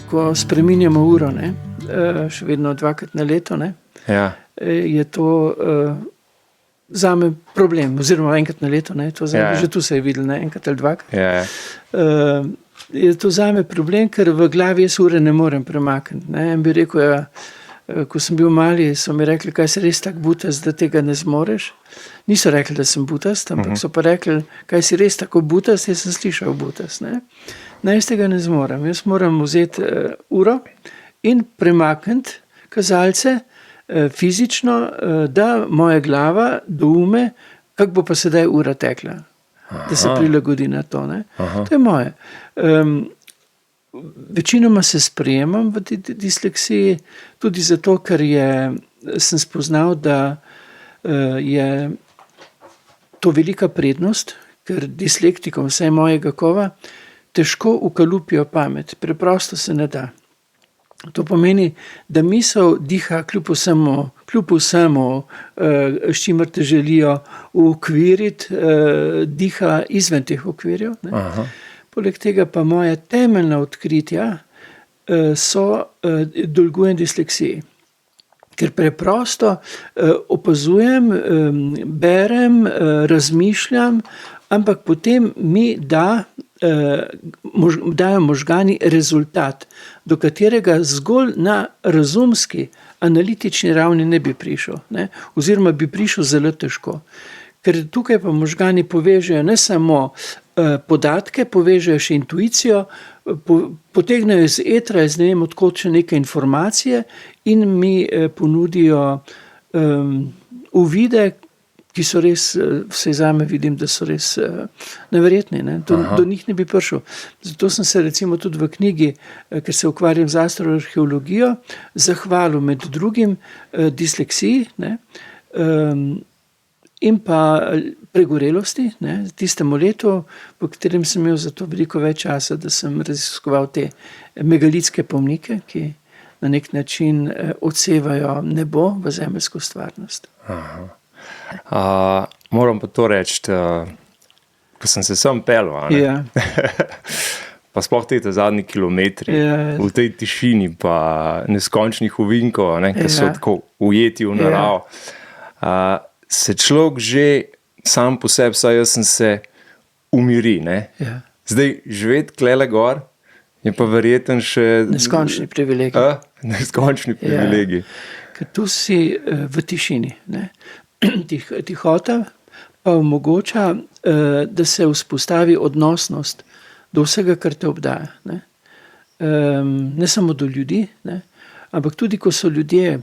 ko spreminjamo uro, ne, še vedno 2-krat na leto, ne, je to zame problem, oziroma 1-krat na leto, ne, to zame, že tu se je videl, ne, 1 ali 2. Je to zame problem, ker v glavi jaz ure ne morem premakniti, ne, in bi rekel, ko sem bil mali, so mi rekli, kaj si res tak butast, da tega ne zmoreš. Niso rekli, da sem butast, ampak so pa rekli, kaj si res tako butast, jaz sem slišal butast, ne. Jaz tega ne zmorem, jaz moram vzeti uro in premakniti kazalce fizično, da moja glava doume, kako bo pa sedaj ura tekla, da se prilagodi na to, ne. To je moje. Večinoma se sprejemam v disleksiji, tudi zato, ker sem spoznal, da je to velika prednost, ker dislektikom, vsaj mojega kova, težko ukalupijo pamet, preprosto se ne da. To pomeni, da misel diha kljub vsemu, s čimer te želijo uokviriti, diha izven teh okvirjev, ne. Poleg tega pa moja temeljna odkritja dolgujem disleksiji. Ker preprosto opazujem, berem, razmišljam, ampak potem mi dajo možgani rezultat, do katerega zgolj na razumski, analitični ravni ne bi prišel, ne, oziroma bi prišel zelo težko. Ker tukaj pa možgani povežejo ne samo podatke, povežejo še intuicijo, potegnejo iz etra, iz ne vem odkot še neke informacije in mi ponudijo uvide, ki so res, vsaj zame vidim, da so res neverjetni, ne? Do njih ne bi prišel. Zato sem se recimo tudi v knjigi, ker se ukvarjam z astroarheologijo, zahvalil med drugim disleksiji, ne? In pa pregorelosti, ne, tistemu letu, v katerem sem imel za to veliko več časa, da sem raziskoval te megalitske pomnike, ki na nek način odsevajo nebo v zemeljsko stvarnost. Moram pa to reči, ko sem se sem pelil, pa sploh te zadnji kilometri, v tej tišini pa neskončnih ovinkov, ki so tako ujeti v naravo, se človek že sam po sebi, saj jaz sem se umiri, ne. Zdaj, živeti tlele gor je pa verjeten še... Neskončni privilegij. Neskončni privilegij. Ker tu si v tišini, ne. Tihota pa omogoča, da se vzpostavi odnosnost do vsega, kar te obdaja, ne. Ne samo do ljudi, ne, ampak tudi, ko so ljudje...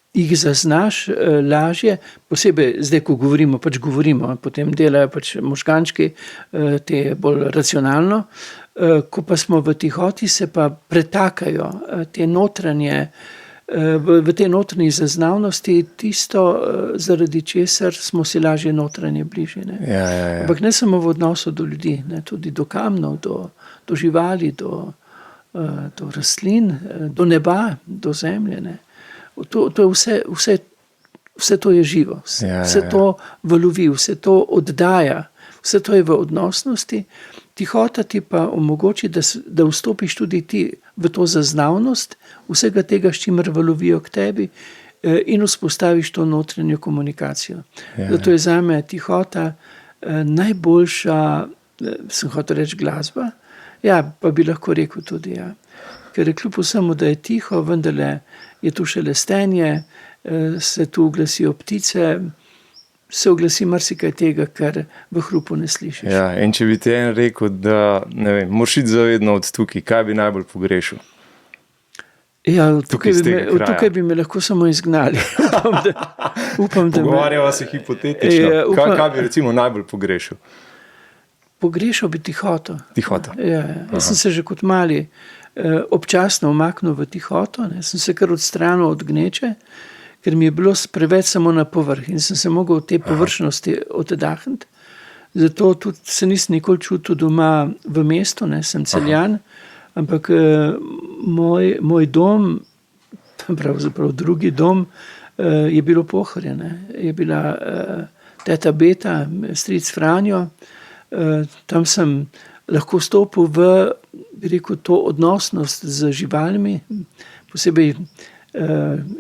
jih zaznaš lažje, posebej zdaj, ko govorimo, potem delajo možgančki, te bolj racionalno, ko pa smo v tihoti, se pa pretakajo te notranje, v te notranje zaznavnosti, tisto, zaradi česar smo si lažje notranje bližje, ne. Ampak ne samo v odnosu do ljudi, ne, tudi do kamnov, do živali, do rastlin, do neba, do zemlje, ne. To je vse to je živo, vse to valovi, vse to oddaja, vse to je v odnosnosti. Tihota ti pa omogoči, da vstopiš tudi ti v to zaznavnost vsega tega, s čimer valovijo k tebi in vzpostaviš to notranjo komunikacijo. Zato je zame tihota najboljša, sem hotel reči glasba, pa bi lahko rekel tudi, Ker je kljub vsemu, da je tiho, vendarle je tu še lestenje, se tu oglasijo ptice, se oglasi marsikaj tega, kar v hrupu ne slišiš. In če bi ti en rekel, da, ne vem, moraš iti zavedno od tukaj, kaj bi najbolj pogrešal? Tukaj bi me lahko samo izgnali. Pogovarjava se hipotetično. Kaj bi recimo najbolj pogrešal? Pogrešal bi tihoto. Jaz sem se že kot mali občasno umaknil v tihoto, ne, sem se kar odstranil od gneče, ker mi je bilo preveč samo na povrh in sem se mogel te površnosti oddahniti. Zato tudi se nisem nikoli čutil doma v mestu, ne, sem Celjan, ampak moj dom, pravzaprav drugi dom, je bilo Pohorje, ne. Je bila teta Beta, stric Franjo, tam sem lahko stopil v, bi rekel, to odnosnost z živalmi, posebej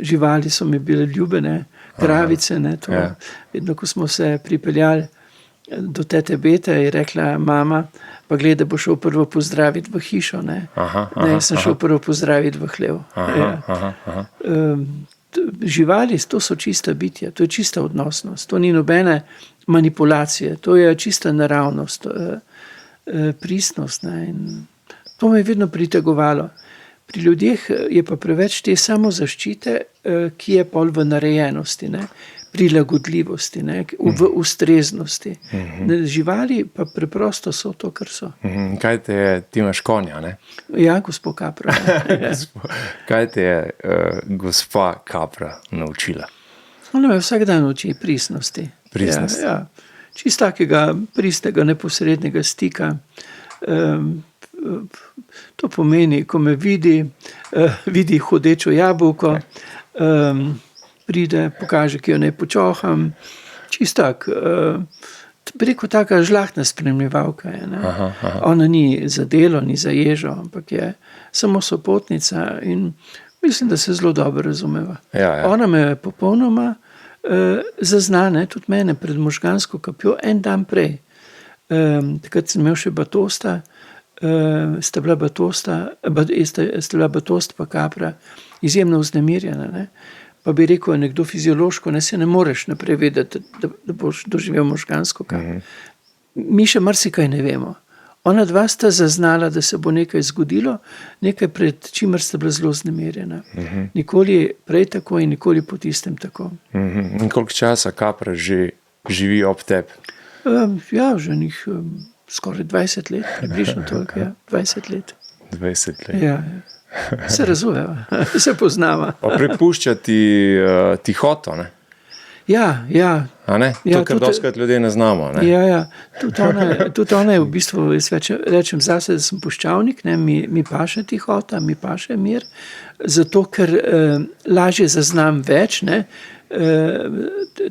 živali so mi bile ljubene, kravice, ne, to, vedno, ko smo se pripeljali do tete Bete, je rekla mama, pa gleda, bo šel prvo pozdraviti v hišo, ne, sem šel prvo pozdraviti v hlev. Živali, to so čista bitja, to je čista odnosnost, to ni nobene manipulacije, to je čista naravnost, pristnost. Ne, in to me je vedno pritegovalo. Pri ljudeh je pa preveč te samozaščite, ki je pol v narejenosti, ne, prilagodljivosti, ne, v ustreznosti. Živali pa preprosto so to, kar so. Kaj te je, ti imaš konja, ne? Ja, gospod Kapra. Kaj te je gospa Kapra naučila? Ona me vsak dan uči pristnosti. Pristnosti. Ja. Čist takega pristnega, neposrednega stika. To pomeni, ko me vidi hodečo jabolko, pride, pokaže, ki jo ne počoham. Čist tak, preko taka žlahtna spremljevalka je. Ne? Ona ni za delo, ni za ježo, ampak je samo sopotnica in mislim, da se zelo dobro razumeva. Ona me popolnoma zaznane, tudi mene pred možgansko kapjo en dan prej. Takrat sem imel še Batosta, sta bila Batost pa Kapra izjemno vznemirjena. Ne? Pa bi rekel, nekdo fiziološko, ne se ne moreš naprej vedeti, da boš doživel možgansko kapjo. Mi še marsikaj ne vemo. Ona dva sta zaznala, da se bo nekaj zgodilo, nekaj pred čimer sta bila zelo vznemirjena. Nikoli prej tako in nikoli po tistem tako. In koliko časa Kapra že živi ob tebi? Ja, že njih skoraj 20 let, približno toliko, ja, 20 let. 20 let. Ja, se razumeva, se poznava. Pa prepušča ti tihoto, ne? Ja. A ne? To, kar doskrat ljudje ne znamo, ne? Ja. Tudi ona je v bistvu, jaz rečem zase, da sem puščavnik, ne? Mi paše tihota, mi paše mir, zato, ker lažje zaznam več, ne?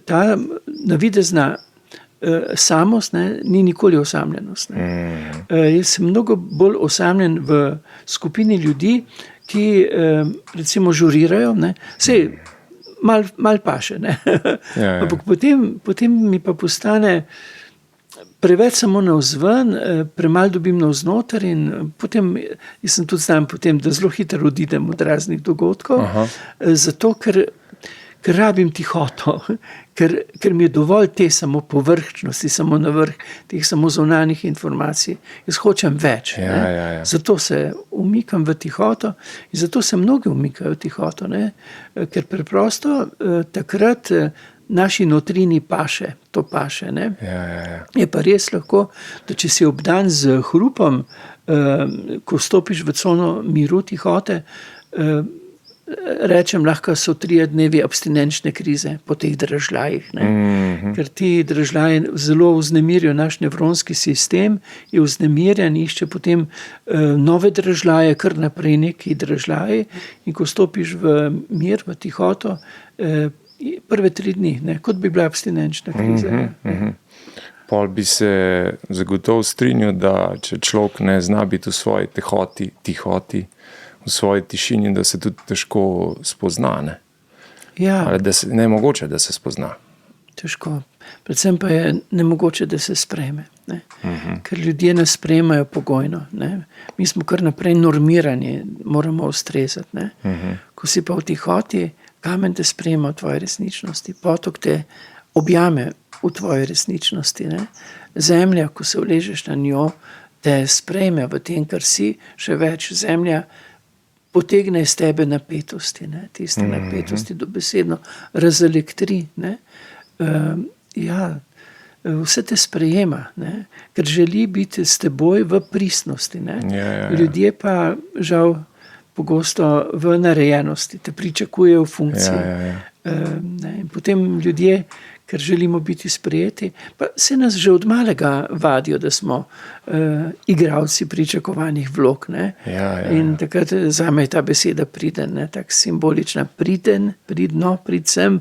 Ta navidezna samost, ne, ni nikoli osamljenost. Jaz sem mnogo bolj osamljen v skupini ljudi, ki recimo žurirajo, ne, sej mal paše, ne. Ampak potem mi pa postane preveč samo navzven, premalo dobim navznoter in potem, jaz sem tudi znam potem, da zelo hitro odidem od raznih dogodkov, zato, ker rabim tihoto, ker mi je dovolj te samo površnosti, samo na vrh, teh samo zunanjih informacij. Jaz hočem več. Ja. Zato se umikam v tihoto in zato se mnogi umikajo v tihoto, ne? Ker preprosto takrat naši notrini paše, to paše. Ne? Ja. Je pa res lahko, da če si obdan z hrupom, ko stopiš v cono miru tihote, rečem, lahko so 3 dnevi abstinenčne krize po teh dražljajih. Ker ti dražljaji zelo vznemirijo naš nevronski sistem, je vznemirjen, išče potem nove dražljaje, kar naprej neki dražljaji in ko stopiš v mir, v tihoto, prve 3 dni, ne, kot bi bila abstinenčna kriza. Pol bi se zagotovo strinjal, da če človek ne zna biti v svoji tihoti, v svoji tišini, da se tudi težko spozna, ne? Ja. Ali da se, nemogoče, da se spozna. Težko. Predvsem pa je nemogoče, da se sprejme. Ne? Ker ljudje ne sprejmajo pogojno. Ne? Mi smo kar naprej normirani, moramo ustrezati. Ne? Ko si pa v tihoti, kamen te sprejema v tvoji resničnosti, potok te objame v tvoji resničnosti. Ne? Zemlja, ko se uležeš na njo, te sprejme v tem, kar si, še več zemlja potegne iz tebe napetosti, ne? Tiste napetosti dobesedno razelektri. Ne? Vse te sprejema, ne? Ker želi biti s teboj v pristnosti. Ne? Ja. Ljudje pa žal pogosto v narejenosti, te pričakujejo v funkciji. Ja. In potem ljudje, ker želimo biti sprejeti. Pa se nas že od malega vadijo, da smo igralci pričakovanih vlog. Ne? Ja. In takrat zame je ta beseda priden, tako simbolična. Priden, pridno, pridsem,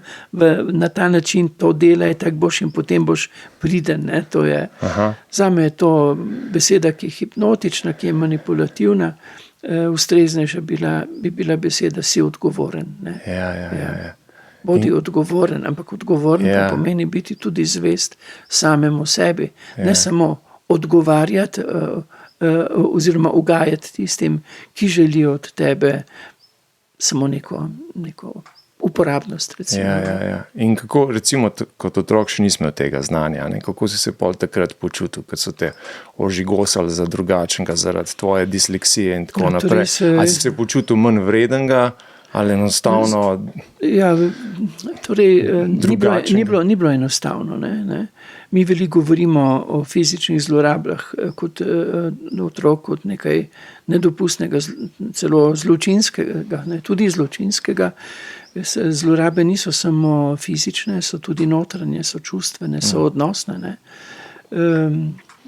na ta način to delaj, tako boš in potem boš priden. Ne? To je, zame je to beseda, ki je hipnotična, ki je manipulativna. Ustreznejša bi bila beseda, si odgovoren. Ne? Ja. Bodi odgovoren, ampak odgovoren pa pomeni biti tudi zvest samemu sebi. Ne samo odgovarjati oziroma ugajati tistim, ki želijo od tebe samo neko uporabnost. Ja. In kako, recimo, kot otrok še nismo tega znanja, ne? Kako si se pol takrat počutil, kad so te ožigosali za drugačnega zaradi tvoje disleksije in tako naprej? Ali si se počutil manj vredenega? Ali enostavno? Ja, torej, ni bilo enostavno. Ne? Mi veliko govorimo o fizičnih zlorabah kot otrok, kot nekaj nedopustnega, celo zločinskega, ne? Tudi zločinskega. Zlorabe niso samo fizične, so tudi notranje, so čustvene, so odnosne. Ne?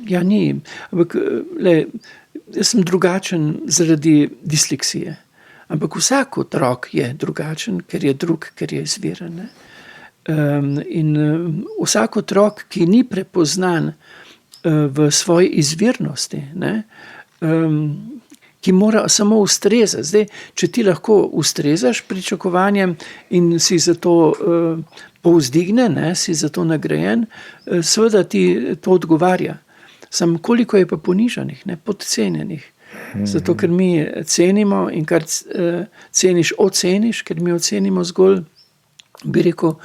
Ja, ni. Ampak, jaz sem drugačen zaradi disleksije. Ampak vsak otrok je drugačen, ker je drug, ker je izviren. In vsak otrok, ki ni prepoznan v svoji izvirnosti, ne, ki mora samo ustrezati. Zdaj, če ti lahko ustrezaš pričakovanjem in si za to povzdigne, ne, si za to nagrajen, seveda ti to odgovarja. Samo koliko je pa ponižanih, ne, podcenjenih. Zato, ker mi cenimo in kar ceniš, oceniš, ker mi ocenimo zgolj, bi rekel,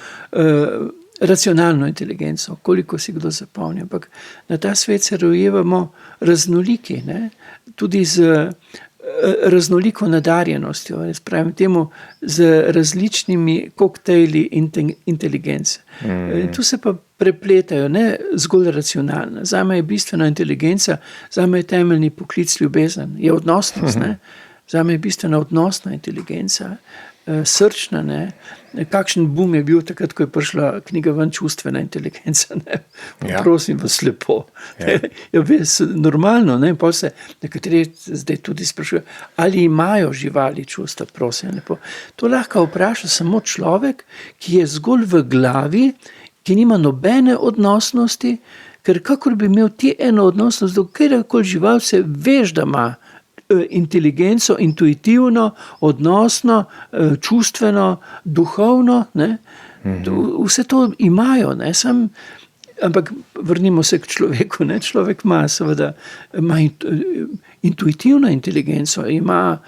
racionalno inteligenco, koliko si kdo zapomni. Ampak na ta svet se rojevamo raznoliki, ne? Tudi z raznoliko nadarjenostjo, jaz pravim temu, z različnimi koktejli inteligence. Tu se pa prepletajo, ne zgolj racionalna. Zame je bistvena inteligenca, zame je temeljni poklic ljubezen, je odnosnost. Ne? Zame je bistvena odnosna inteligenca, srčna. Ne? Kakšen boom je bil takrat, ko je prišla knjiga ven, Čustvena inteligenca. Ne? Prosim vas lepo. Ja, normalno, ne? Pa se nekateri zdaj tudi sprašujejo, ali imajo živali čustva, prosim lepo. To lahko vpraša samo človek, ki je zgolj v glavi, ki nima nobene odnosnosti, ker kakor bi imel ti eno odnosnost, do kjerkoli žival se veš, da ima inteligenco, intuitivno, odnosno, čustveno, duhovno, ne? Vse to imajo, ne? Ampak vrnimo se k človeku, ne? Človek ima seveda intuitivno inteligenco, ima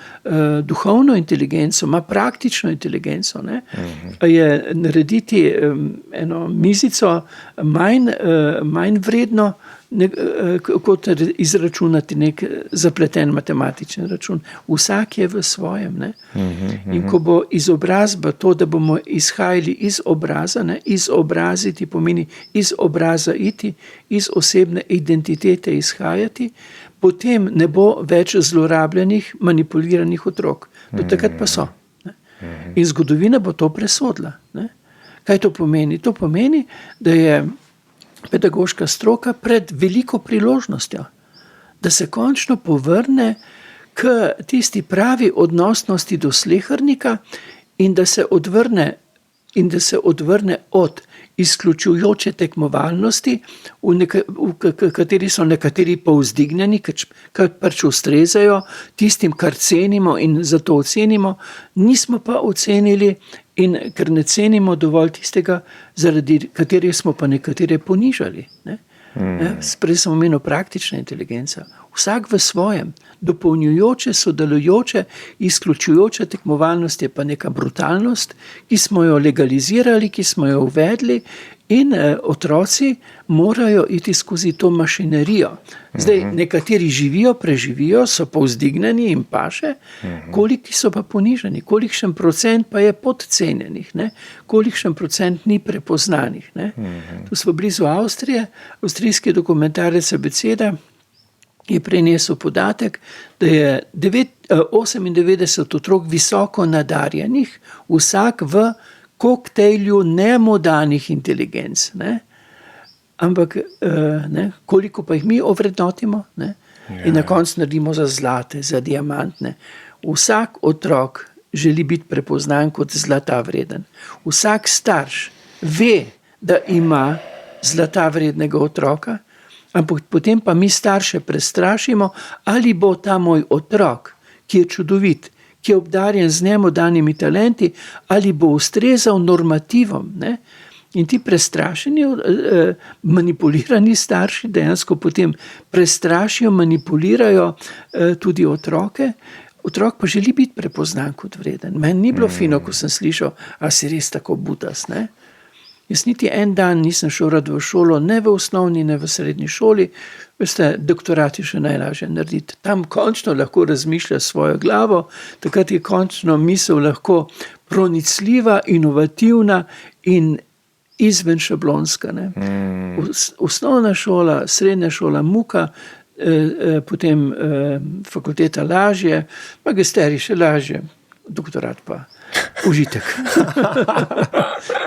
duhovno inteligenco, ima praktično inteligenco. Ne? Je narediti eno mizico manj vredno, kot izračunati nek zapleten matematičen račun. Vsak je v svojem. Ne? In ko bo izobrazba to, da bomo izhajali iz obraza, ne? Izobraziti pomeni iz obraza iti, iz osebne identitete izhajati, potem ne bo več zlorabljenih, manipuliranih otrok. Do takrat pa so. Ne? In zgodovina bo to presodila. Ne? Kaj to pomeni? To pomeni, da je pedagoška stroka pred veliko priložnostjo, da se končno povrne k tisti pravi odnosnosti do slehernika in da se odvrne od izključujoče tekmovalnosti, v kateri so nekateri povzdignjeni, kar pač ustrezajo tistim, kar cenimo in zato ocenimo, nismo pa ocenili in ker ne cenimo dovolj tistega, zaradi katerih smo pa nekatere ponižali. Ne? Prej sem omenil praktična inteligenca. Vsak v svojem, dopolnjujoče, sodelujoče, izključujoče tekmovalnost je pa neka brutalnost, ki smo jo legalizirali, ki smo jo uvedli in otroci morajo iti skozi to mašinerijo. Zdaj, nekateri živijo, preživijo, so povzdignjeni in paše, koliki so pa ponižani, kolikšen procent pa je podcenjenih, ne? Kolikšen procent ni prepoznanih. Ne? Tu smo blizu Avstrije, avstrijski dokumentarec Abeceda je prenesel podatek, da je 98 otrok visoko nadarjenih, vsak v koktejlju nemodanih inteligenc, ne? Ampak ne? Koliko pa jih mi ovrednotimo, ne? In na koncu naredimo za zlate, za diamantne. Vsak otrok želi biti prepoznan kot zlata vreden. Vsak starš ve, da ima zlata vrednega otroka, ampak potem pa mi starše prestrašimo, ali bo ta moj otrok, ki je čudovit, ki je obdarjen z njemu danimi talenti, ali bo ustrezal normativom. Ne? In ti prestrašeni, manipulirani starši dejansko potem prestrašijo, manipulirajo tudi otroke. Otrok pa želi biti prepoznan kot vreden. Meni ni bilo fino, ko sem slišal, a si res tako butas, ne? Jaz niti en dan nisem šel rad v šolo, ne v osnovni, ne v srednji šoli. Veste, doktorat je še najlažje narediti. Tam končno lahko razmišlja svojo glavo, takrat je končno misel lahko pronicljiva, inovativna in izven šablonska. Ne? Osnovna šola, srednja šola, muka, potem fakulteta lažje, magisterij še lažje, doktorat pa užitek.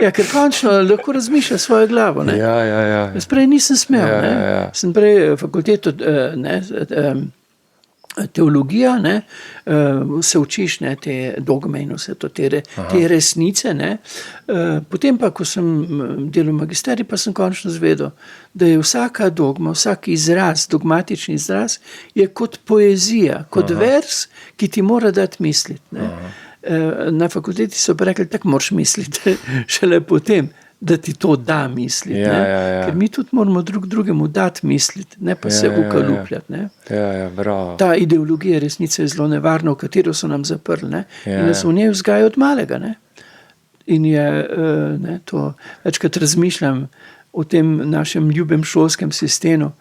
Ja, ker končno lahko razmišlja svojo glavo. Ne? Ja. Jaz prej nisem smel. Ja. Sem prej fakulteto teologija, ne? Se učiš, ne? Te dogme in vse to, te resnice. Ne? Potem pa, ko sem delal magisterij, pa sem končno zvedel, da je vsaka dogma, vsak izraz, dogmatični izraz, je kot poezija, kot vers, ki ti mora dati misliti. Ne? Na fakulteti so pa rekli, tako moraš misliti, šele potem, da ti to da misliti. Ja. Ker mi tudi moramo drugemu dati misliti, ne pa se ukalupljati. Ne? Ja, bravo. Ta ideologija resnice je zelo nevarna, v katero so nam zaprli. Ne? In nas v njej vzgajajo od malega. Ne? In je, to večkrat razmišljam o tem našem ljubem šolskem sistemu,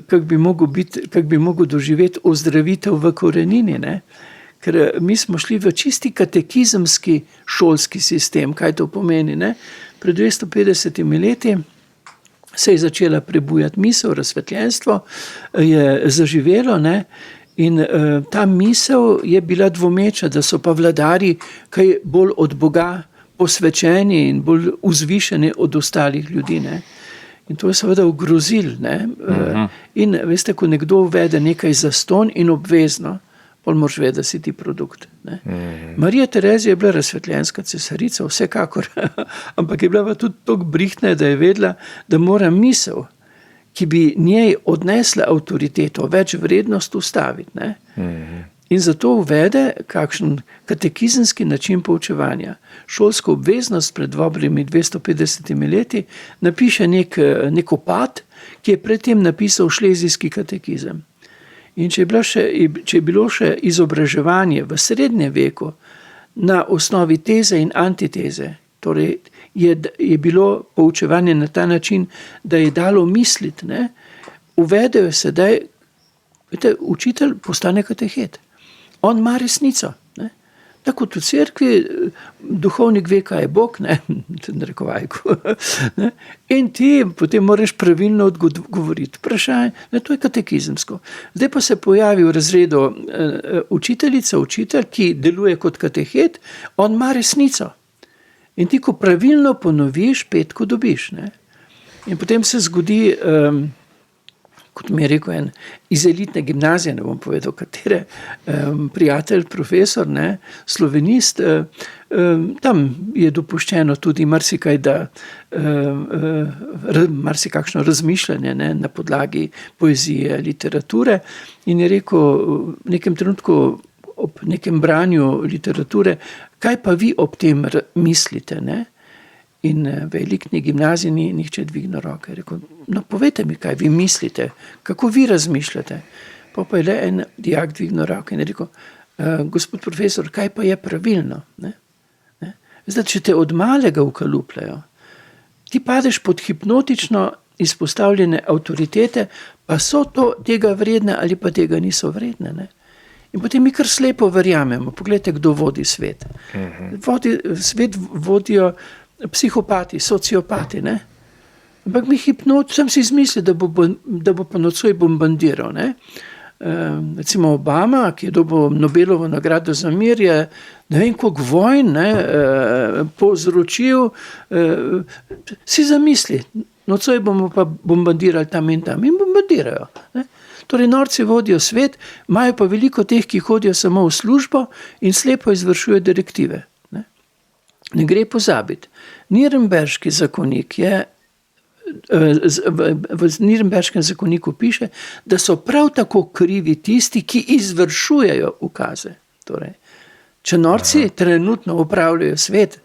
kako bi mogel doživeti ozdravitev v korenini, ne? Ker mi smo šli v čisti katekizemski šolski sistem. Kaj to pomeni? Ne? Pred 250 leti se je začela prebujati misel, razsvetljenstvo je zaživelo, ne? In ta misel je bila dvomeča, da so pa vladarji kaj bolj od Boga posvečeni in bolj vzvišeni od ostalih ljudi. Ne? In to je seveda ogrozil. Ne? In veste, ko nekdo uvede nekaj zastonj in obvezno, pol moraš vedeti, da si ti produkt. Ne? Marija Terezija je bila razsvetljenska cesarica, vsekakor, ampak je bila pa tudi toliko brihtna, da je vedela, da mora misel, ki bi njej odnesla avtoriteto, več vrednost ustaviti. Ne? In zato uvede kakšen katekizemski način poučevanja. Šolsko obveznost pred dobrimi 250 leti napiše nek opat, ki je predtem napisal šlezijski katekizem. In če je bilo še izobraževanje v srednjem veku na osnovi teze in antiteze, torej je bilo poučevanje na ta način, da je dalo misliti, ne, uvedejo sedaj, učitelj postane katehet. On ima resnico. Ne. Tako v cerkvi duhovnik ve, kaj je Bog, ne, ne, in ti potem moraš pravilno odgovoriti. Vprašanje, ne, to je katekizemsko. Zdaj pa se pojavi v razredu učitelj, ki deluje kot katehet, on ima resnico. In ti, ko pravilno ponoviš, petko dobiš. Ne. In potem se zgodi, kot mi je rekel en iz elitne gimnazije, ne bom povedal katere, prijatelj, profesor, ne, slovenist, tam je dopuščeno tudi marsikaj, da marsikakšno razmišljanje, ne, na podlagi poezije, literature, in je rekel v nekem trenutku ob nekem branju literature, kaj pa vi ob tem mislite, ne? In v elitni gimnaziji ni nihče dvignil roke. Rekel, no povejte mi, kaj vi mislite, kako vi razmišljate. Pa je le en dijak dvignil roke in je rekel, gospod profesor, kaj pa je pravilno? Ne? Zdaj, če te od malega ukalupljajo, ti padeš pod hipnotično izpostavljene avtoritete, pa so to tega vredne ali pa tega niso vredne. Ne? In potem mi kar slepo verjamemo. Poglejte, kdo vodi svet. Svet vodijo psihopati, sociopati, ne? Ampak mi sem si izmislil, da bo pa nocoj bombardiral, ne? Recimo Obama, ki je dobil Nobelovo nagrado za mir, je ne vem, koliko vojn povzročil, si zamisli, nocoj bomo pa bombardirali tam in bombardirajo. Ne. Torej, norci vodijo svet, imajo pa veliko teh, ki hodijo samo v službo in slepo izvršujejo direktive. Ne gre pozabiti. Nirnberški zakonik v Nirnberškem zakoniku piše, da so prav tako krivi tisti, ki izvršujejo ukaze. Torej, če norci trenutno upravljajo svet,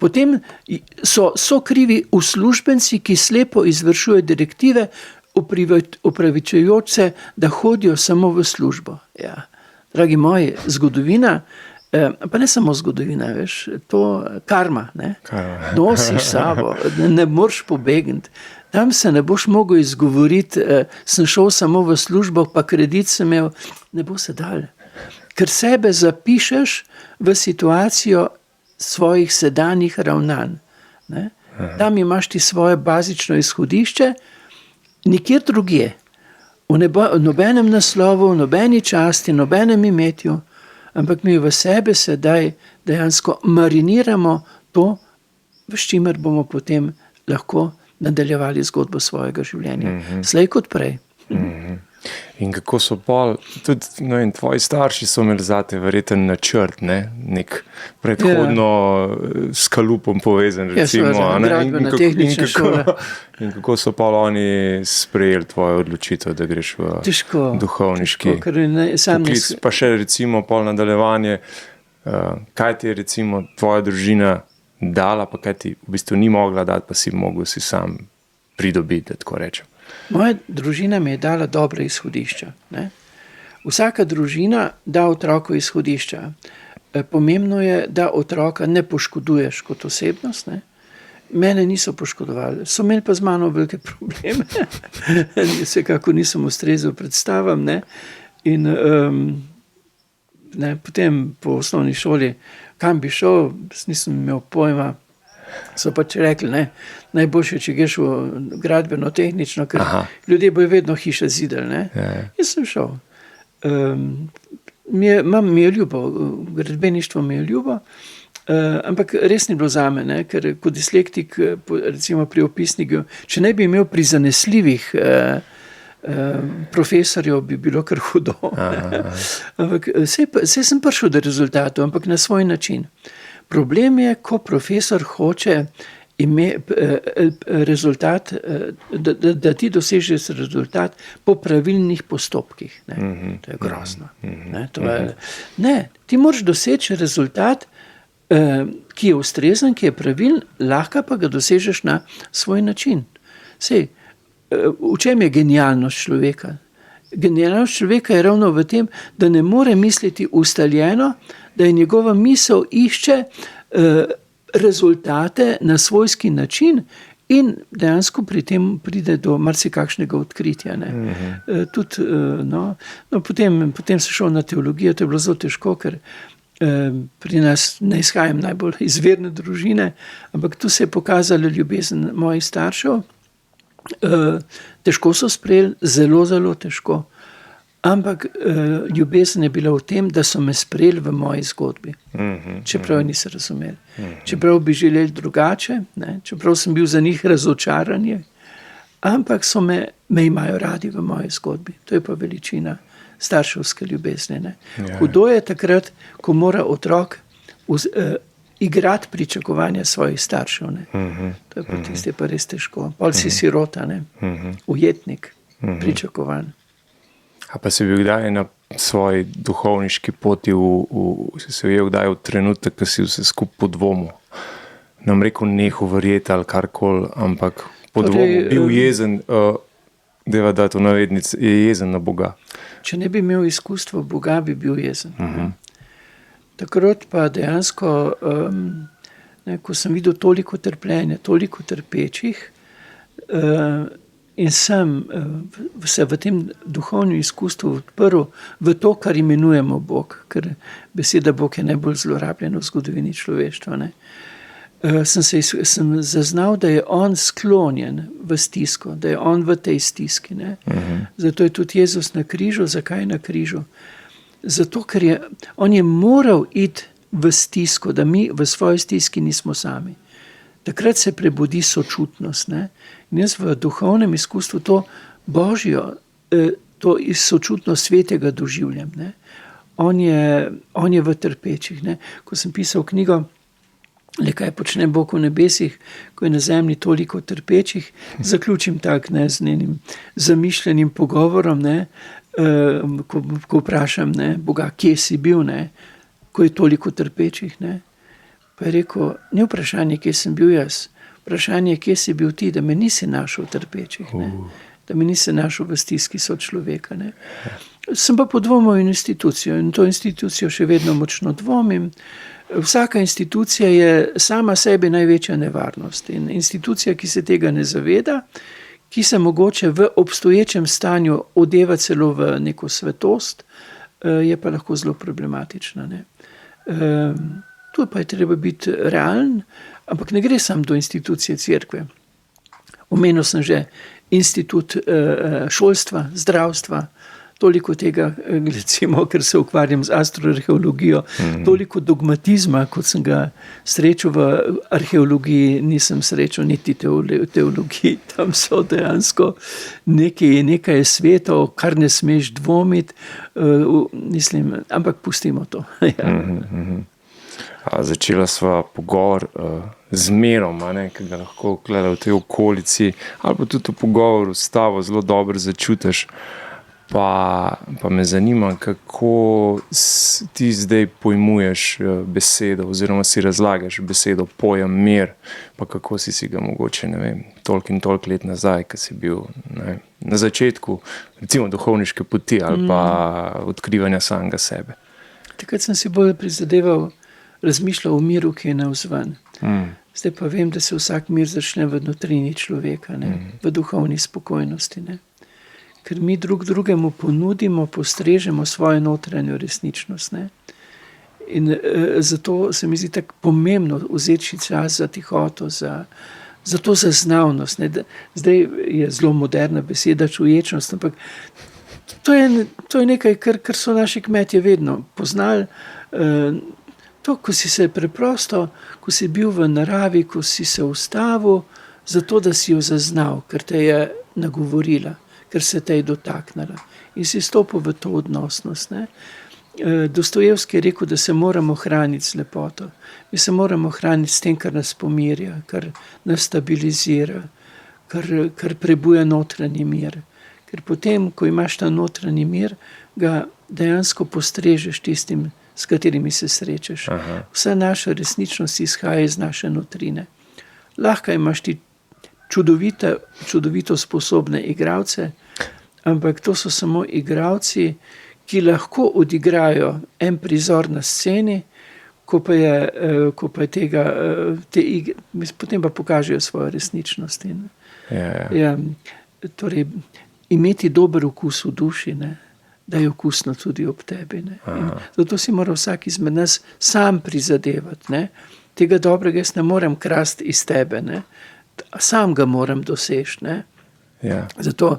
potem so krivi uslužbenci, ki slepo izvršujejo direktive, upravičujoč se, da hodijo samo v službo. Ja. Dragi moji, zgodovina, pa ne samo zgodovina, veš, to karma, ne? Nosiš sabo, ne moreš pobegniti. Tam se ne boš mogel izgovoriti, sem šel samo v službo, pa kredit sem imel, ne bo se dal. Ker sebe zapišeš v situacijo svojih sedanjih ravnanj. Ne? Tam imaš ti svoje bazično izhodišče, nikjer drugje. V nobenem naslovu, v nobeni časti, nobenem imetju, ampak mi v sebe sedaj dejansko mariniramo to, s čimer bomo potem lahko nadaljevali zgodbo svojega življenja. Slej kot prej. In kako so pol, tudi tvoji starši so imeli zate verjeten načrt, nek predhodno s kalupom povezan, recimo. Gradbena tehnična šola. In kako so pol oni sprejeli tvojo odločitev, da greš v duhovniški poklic. Pa še recimo pol nadaljevanje, kaj ti je recimo tvoja družina dala, pa kaj ti v bistvu ni mogla dati, pa si mogel si sam pridobiti, da tako rečem. Moja družina mi je dala dobre izhodišča. Ne? Vsaka družina da otroku izhodišča. Pomembno je, da otroka ne poškoduješ kot osebnost. Ne? Mene niso poškodovali. So imeli pa z mano velike probleme. Vsekako nisem ustrezal predstavam. Ne? In potem po osnovni šoli, kam bi šel, nisem imel pojma. So pač rekli, najboljše, če greš v gradbeno tehnično, ker ljudje bojo vedno hiše zidali. Jaz sem šel. Mi je ljubo, gradbeništvo mi je ljubo, ampak res ni bilo zame, ker kot dislektik, recimo pri opisniku, če ne bi imel prizanesljivih profesorjev, bi bilo kar hudo. Ampak saj sem prišel do rezultatov, ampak na svoj način. Problem je, ko profesor hoče rezultat, da ti dosežeš rezultat po pravilnih postopkih. To je grozno. Ti moraš doseči rezultat, ki je ustrezen, ki je pravilen, lahko pa ga dosežeš na svoj način. Sej, v čem je genialnost človeka? Genialnost človeka je ravno v tem, da ne more misliti ustaljeno, da je njegova misel išče rezultate na svojski način in dejansko pri tem pride do marsikakšnega odkritja. Potem se šel na teologijo, to je bilo zelo težko, ker pri nas ne izhajam najbolj iz verne družine, ampak tu se je pokazala ljubezen mojih staršev. Težko so sprejeli, zelo, zelo težko. Ampak ljubezen je bila v tem, da so me sprejeli v moji zgodbi. Čeprav niso razumeli. Čeprav bi želeli drugače, čeprav sem bil za njih razočaranje, ampak me imajo radi v moji zgodbi. To je pa veličina starševske ljubezni. Hudo je takrat, ko mora otrok igrati pričakovanja svojih staršev. To je pa tiste pa res težko. Pol si sirota, ujetnik pričakovanj. A pa si bil kdaj na svoji duhovniški poti, si se ujel kdaj v trenutek, ko si vse skupaj podvomil? Nam rekel neho verjeti ali karkoli, ampak podvomil, bil jezen, deva dati v navednici, je jezen na Boga. Če ne bi imel izkustva Boga, bi bil jezen. Takrat pa dejansko, ko sem videl toliko trpljenja, toliko trpečih, in sem se v tem duhovnem izkustvu odprl v to, kar imenujemo Bog, ker beseda Bog je najbolj zlorabljena v zgodovini človeštva. Sem zaznal, da je on sklonjen v stisko, da je on v tej stiski. Zato je tudi Jezus na križu. Zakaj na križu? Zato, ker on je moral iti v stisko, da mi v svoji stiski nismo sami. Takrat se prebudi sočutnost. Ne? In jaz v duhovnem izkustvu to Božjo, to sočutnost svetega doživljam. Ne? On je v trpečih. Ne? Ko sem pisal knjigo Le kaj počne Bog v nebesih, ko je na zemlji toliko trpečih, zaključim tak, ne, z njenim zamišljenim pogovorom, ne, ko vprašam, ne, Boga, kje si bil, ne, ko je toliko trpečih. Ne. Pa je rekel, ni vprašanje, kje sem bil jaz, vprašanje, kje si bil ti, da me nisi našel trpečih, ne, da me nisi našel v stiski sočloveka. Ne. Sem pa podvomil in institucijo in to institucijo še vedno močno dvomim. Vsaka institucija je sama sebi največja nevarnost in institucija, ki se tega ne zaveda, ki se mogoče v obstoječem stanju odeva celo v neko svetost, je pa lahko zelo problematična. Ne. Tu pa je treba biti realen, ampak ne gre samo do institucije cerkve. Omenil sem že institut šolstva, zdravstva, toliko tega, recimo, ker se ukvarjam z astroarheologijo, toliko dogmatizma, kot sem ga srečal v arheologiji, nisem srečal niti teologiji. Tam so dejansko nekaj svetov, kar ne smeš dvomiti, mislim, ampak pustimo to. Ja. Začela sva pogovor z Merom, ki ga lahko v tej okolici, ali pa tudi v pogovoru s tabo zelo dobro začutiš. Pa me zanima, kako ti zdaj pojmuješ besedo oziroma si razlagaš besedo, pojem mir, pa kako si ga mogoče, ne vem, toliko in toliko let nazaj, ko si bil na začetku, recimo duhovniške poti ali pa odkrivanja samega sebe. Takrat sem si bolj prizadeval, razmišljal o miru, ki je navzven. Zdaj pa vem, da se vsak mir začne v notrini človeka, ne? V duhovni spokojnosti. Ne? Ker mi drugemu ponudimo, postrežemo svojo notranjo resničnost. Ne? In zato se mi zdi tako pomembno vzeti čas za tihoto, za to zaznavnost. Ne? Zdaj je zelo moderna beseda čuječnost, ampak to je nekaj, kar so naši kmetje vedno poznali. To, ko si se preprosto, ko si bil v naravi, ko si se ustavil, zato da si jo zaznal, ker te je nagovorila, ker se te je dotaknila in si stopil v to odnosnost. Ne? Dostojevski je rekel, da se moramo hraniti z lepoto. Mi se moramo hraniti s tem, kar nas pomirja, kar nas stabilizira, kar prebuja notranji mir. Ker potem, ko imaš ta notranji mir, ga dejansko postrežeš tistim, s katerimi se srečeš. Aha. Vsa naša resničnost izhaja iz naše notrine. Lahko imaš ti čudovito sposobne igralce, ampak to so samo igralci, ki lahko odigrajo en prizor na sceni, ko pa je tega, potem pa pokažejo svojo resničnost. Ja, torej, imeti dober okus v duši, ne, da je okusno tudi ob tebi. Ne. Zato si mora vsak izmed nas sam prizadevati. Ne. Tega dobrega jaz ne morem krasti iz tebe, ne. Sam ga moram doseči. Ne. Ja. Zato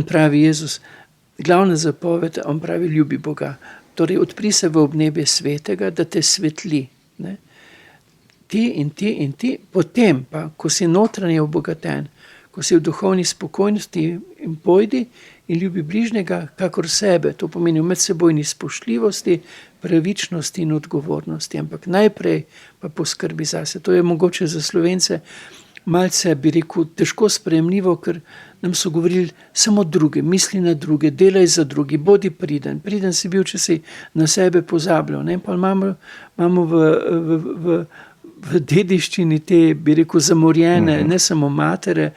pravi Jezus, glavna zapoved, on pravi, ljubi Boga. Torej, odpri se v obnebje svetega, da te svetli. Ne. Ti in ti in ti, potem pa, ko si notranje obogaten, ko si v duhovni spokojnosti in pojdi in ljubi bližnjega kakor sebe, to pomeni v medsebojni spoštljivosti, pravičnosti in odgovornosti, ampak najprej pa poskrbi zase. To je mogoče za Slovence malce, bi rekel, težko sprejemljivo, ker nam so govorili samo druge, misli na druge, delaj za drugi, bodi priden. Priden si bil, če si na sebe pozabljal. Ne? Pa imamo v dediščini te, bi rekel, zamorjene, ne samo matere,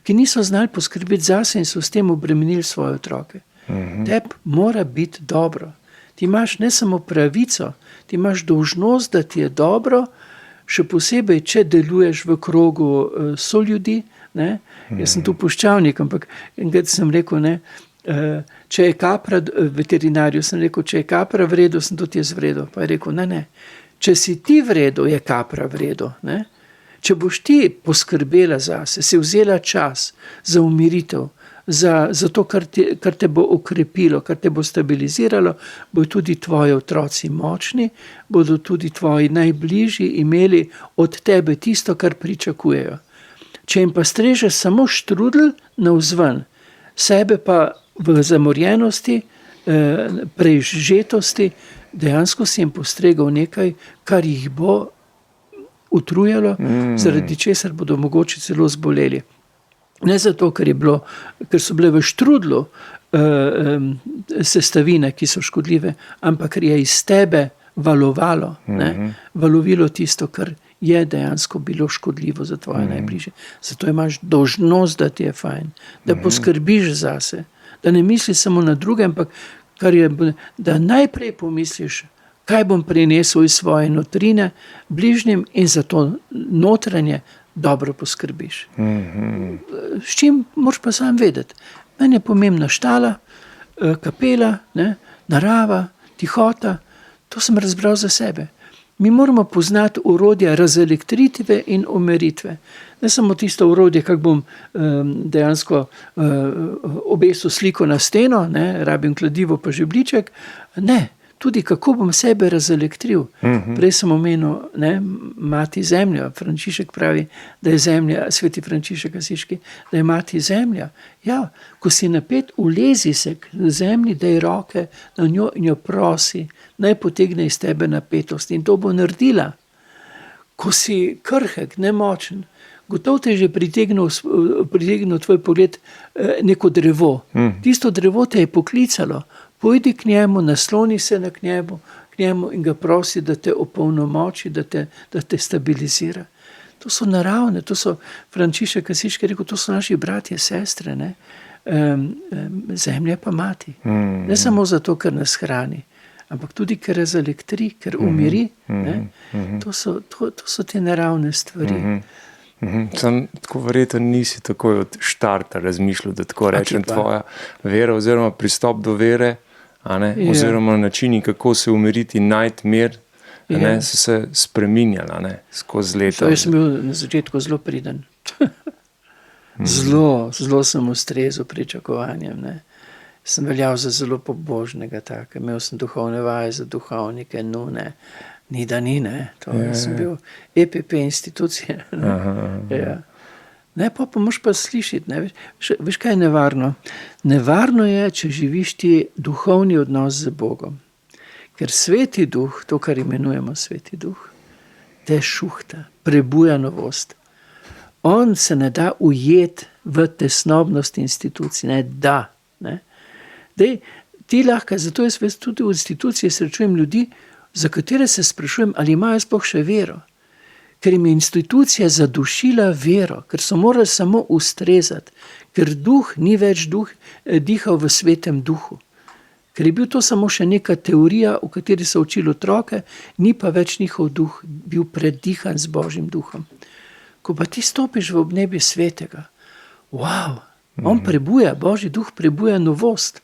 ki niso znali poskrbeti zase in so s tem obremenili svoje otroke. Tebi mora biti dobro. Ti imaš ne samo pravico, ti imaš dolžnost, da ti je dobro, še posebej, če deluješ v krogu soljudi. Ne? Jaz sem tu puščavnik, ampak enkrat sem rekel, ne, če je kapra, veterinarju sem rekel, če je kapra v redu, sem tudi jaz v redu. Pa je rekel, ne, če si ti v redu, je kapra v redu. Ne? Če boš ti poskrbela zase, si vzela čas za umiritev, za to, kar te bo okrepilo, kar te bo stabiliziralo, bodo tudi tvoji otroci močni, bodo tudi tvoji najbližji imeli od tebe tisto, kar pričakujejo. Če jim pa strežeš samo štrudel navzven, sebe pa v zamorjenosti, prežetosti, dejansko si jim postregal nekaj, kar jih bo utrujalo, zaradi česar bodo mogoče celo zboleli. Ne zato, ker so bile v štrudlu sestavine, ki so škodljive, ampak ker je iz tebe valovalo, valovilo tisto, kar je dejansko bilo škodljivo za tvoje najbližje. Zato imaš dolžnost, da ti je fajn, da poskrbiš zase, da ne misliš samo na druge, ampak da najprej pomisliš, kaj bom prinesel iz svoje notrine bližnjim in za to notranje dobro poskrbiš. S čim moraš pa sam vedeti? Meni je pomembna štala, kapela, narava, tihota, to sem razbral za sebe. Mi moramo poznati orodja razelektritive in umiritve. Ne samo tisto orodje, kako bom dejansko obesil sliko na steno, rabim kladivo pa žebljiček. Ne, tudi kako bom sebe razelektril. Prej sem omenil mati zemljo. Frančišek pravi, da je zemlja, sveti Frančišek Asiški, da je mati zemlja. Ja, ko si napet, ulezi se k zemlji, daj roke na njo in jo prosi, naj potegne iz tebe napetost. In to bo naredila. Ko si krhek, nemočen, gotovo te je že pritegnil tvoj pogled neko drevo. Tisto drevo te je poklicalo. Pojdi k njemu, nasloni se k njemu in ga prosi, da te opolnomoči, da te stabilizira. To so naravne, to so Frančišek Asiški rekel, to so naši bratje, sestre, zemlja pa mati. Ne samo zato, ker nas hrani, ampak tudi, ker razelektri, ker umiri. To so te naravne stvari. Sam tako verjetno nisi takoj od štarta razmišljal, da tako rečem, tvoja vera oziroma pristop do vere, oziroma načini, kako se umiriti, najti mir, so se spreminjala skozi leta. Jaz sem bil na začetku zelo priden. Zelo sem ustrezal pričakovanjem. Sem veljal za zelo pobožnega taka. Imel sem duhovne vaje za duhovnike, nune. Ni da ni, Jaz sem bil EPP institucija. Pa moš pa slišiti, veš, kaj je nevarno? Nevarno je, če živiš ti duhovni odnos z Bogom. Ker sveti duh, to, kar imenujemo sveti duh, te šuhta, prebuja novost. On se ne da ujeti v tesnobnost institucij, ti lahko, zato jaz tudi v instituciji srečujem ljudi, za katere se sprašujem, ali imajo sploh še vero. Ker jim je institucija zadušila vero, ker so morali samo ustrezati, ker duh ni več dihal v svetem duhu. Ker je bil to samo še neka teorija, v kateri so učili otroke, ni pa več njihov duh bil predihan z Božjim duhom. Ko pa ti stopiš v obnebje svetega, on prebuja, Božji duh prebuja novost.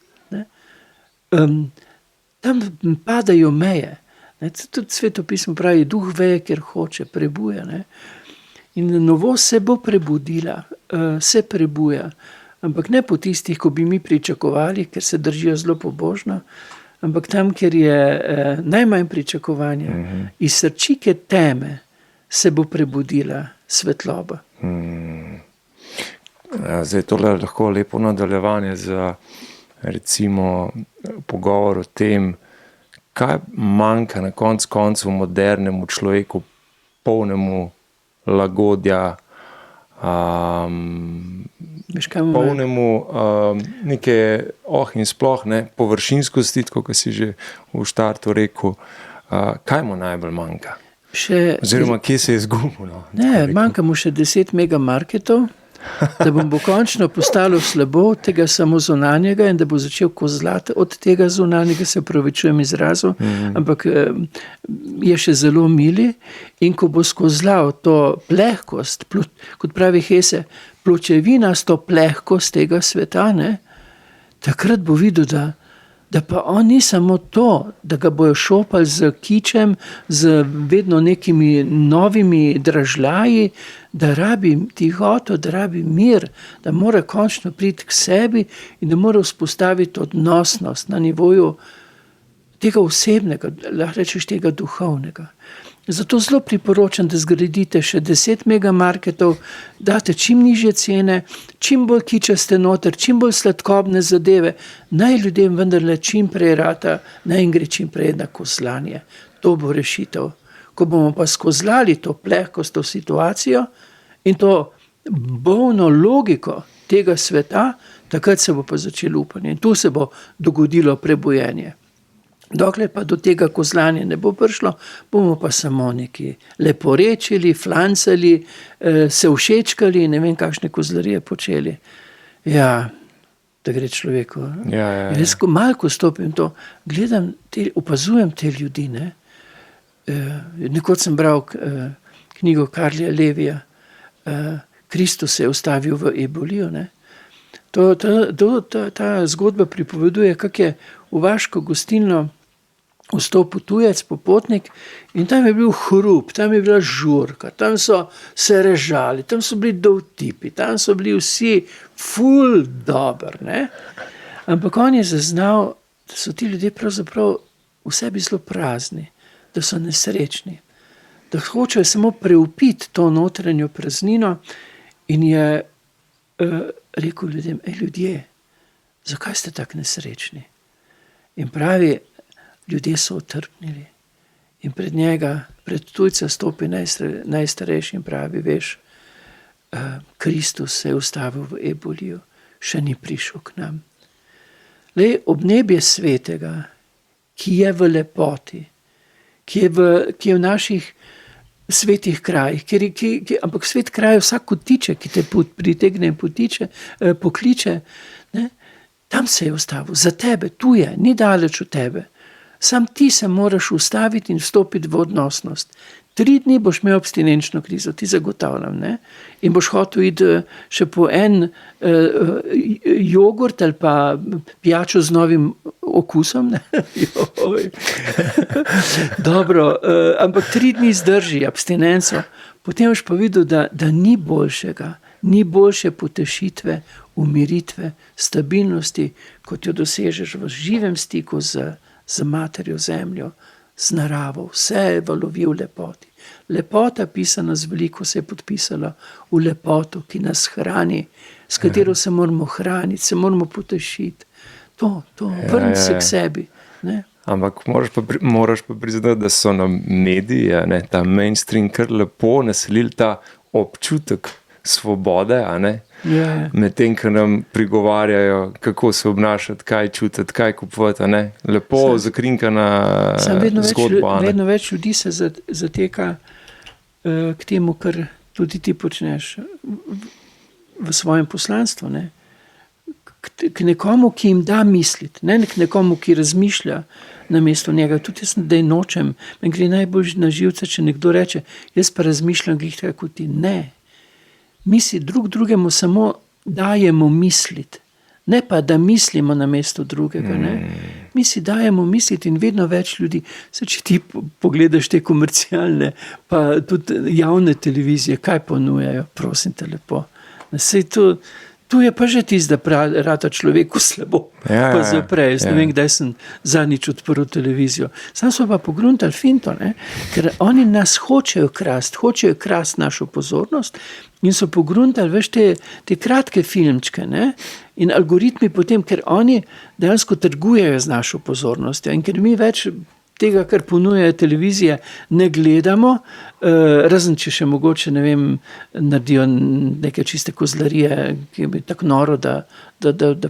Tam padajo meje. Tudi svetopismo pravi, duh veje, ker hoče, prebuja. In novost se bo prebudila, se prebuja. Ampak ne po tistih, ko bi mi pričakovali, ker se držijo zelo pobožno, ampak tam, kjer je najmanj pričakovanja. Iz srčike teme se bo prebudila svetloba. Zdaj tole lahko lepo nadaljevanje za recimo pogovor o tem, kaj manjka na koncu modernemu človeku, polnemu lagodja, polnemu neke in sploh površinskosti, tako kot si že v štartu rekel. Kaj mu najbolj manjka? Oziroma, kje se je izgubil? Manjka mu še 10 megamarketov, da bo končno postalo slabo od tega samo zunanjega in da bo začel kozlati od tega zunanjega, se opravičujem izrazu, ampak je še zelo mili in ko bo skozlal to plehkost, kot pravi Hese, pločevinasto plehkost tega sveta, takrat bo videl, da pa on ni samo to, da ga bojo šopali z kičem, z vedno nekimi novimi dražljaji, da rabi tihoto, da rabi mir, da mora končno priti k sebi in da mora vzpostaviti odnosnost na nivoju tega osebnega, lahko rečeš tega duhovnega. Zato zelo priporočam, da zgradite še 10 megamarketov, date čim nižje cene, čim bolj kičaste noter, čim bolj sladkobne zadeve, naj ljudem vendarle čim prej rata, naj jim gre čim prej na kozlanje. To bo rešitev. Ko bomo pa skozlali to plehkost, to situacijo in to bolno logiko tega sveta, takrat se bo pa začelo upanje in tu se bo dogodilo prebujenje. Dokler pa do tega kozlanja ne bo prišlo, bomo pa samo neki leporečili, flancali, se všečkali in ne vem, kakšne kozlarije počeli. Ja, da gre človeku. Ja. Jaz malko stopim to, gledam, opazujem te ljudi, ne. Nekoč sem bral knjigo Karlija Levija, Kristus se je ustavil v Eboliju, ne. Ta zgodba pripoveduje, kako je v vaško gostilno vstopil tujec, popotnik in tam je bil hrup, tam je bila žurka, tam so se režali, tam so bili dovtipi, tam so bili vsi ful dober, ne. Ampak on je zaznal, da so ti ljudje pravzaprav v sebi zelo prazni, da so nesrečni, da hočejo samo preupiti to notranjo praznino in je rekel ljudem, ljudje, zakaj ste tako nesrečni? In pravi, ljudje so otrpnili. In pred njega, pred tujca stopi najstarejši in pravi, veš, Kristus se je ustavil v Eboliju, še ni prišel k nam. Lej, obnebje svetega, ki je v lepoti, ki je v naših svetih krajih, ampak svet kraj je vsak kotiček, ki te pritegne in pokliče, ne? Tam se je ustavil, za tebe, tu je, ni daleč od tebe. Sam ti se moraš ustaviti in vstopiti v odnosnost. 3 dni boš imel abstinenčno krizo, ti zagotavljam, ne? In boš hotel iti še po en jogurt ali pa pijačo z novim okusom, ne? Dobro, ampak 3 dni zdrži abstinenco, potem boš pa videl, da ni boljšega, ni boljše potešitve, umiritve, stabilnosti, kot jo dosežeš v živem stiku z materjo zemljo, z naravo, vse je valovi v lepoti. Lepota pisana z veliko se je podpisala v lepoto, ki nas hrani, s katero se moramo hraniti, se moramo potešiti. Vrniti se k sebi. Ne? Ampak moraš pa priznati, da so nam mediji, ne, ta mainstream kar lepo naselili ta občutek svobode, a ne? Ja. Medtem, ko nam prigovarjajo, kako se obnašati, kaj čutiti, kaj kupovati, ne? Lepo zakrinkana zgodba. Vedno več ljudi se zateka k temu, kar tudi ti počneš v svojem poslanstvu, ne? K nekomu, ki jim da misliti, ne k nekomu, ki razmišlja namesto njega. Tudi jaz da nočem, meni gre najbolj na živce, če nekdo reče, jaz pa razmišljam glih tako kot ti. Ne. Mi si drugemu samo dajemo misliti, ne pa, da mislimo namesto drugega. Ne? Mi si dajemo misliti in vedno več ljudi, če ti pogledaš te komercialne, pa tudi javne televizije, kaj ponujajo, prosim te lepo. Sej tu je pa že tisto, da rata človeku slabo, pa zapre. Jaz ne vem, kdaj sem zadnjič odprl televizijo. Sam so pa pogruntali finto, ne? Ker oni nas hočejo krasti našo pozornost in so pogruntali, veš, te kratke filmčke, ne? In algoritmi potem, ker oni dejansko trgujejo z našo pozornostjo in ker mi več tega, kar ponujajo televizije, ne gledamo, razen če še mogoče, ne vem, naredijo neke čiste kozlarije, ki je tako noro, da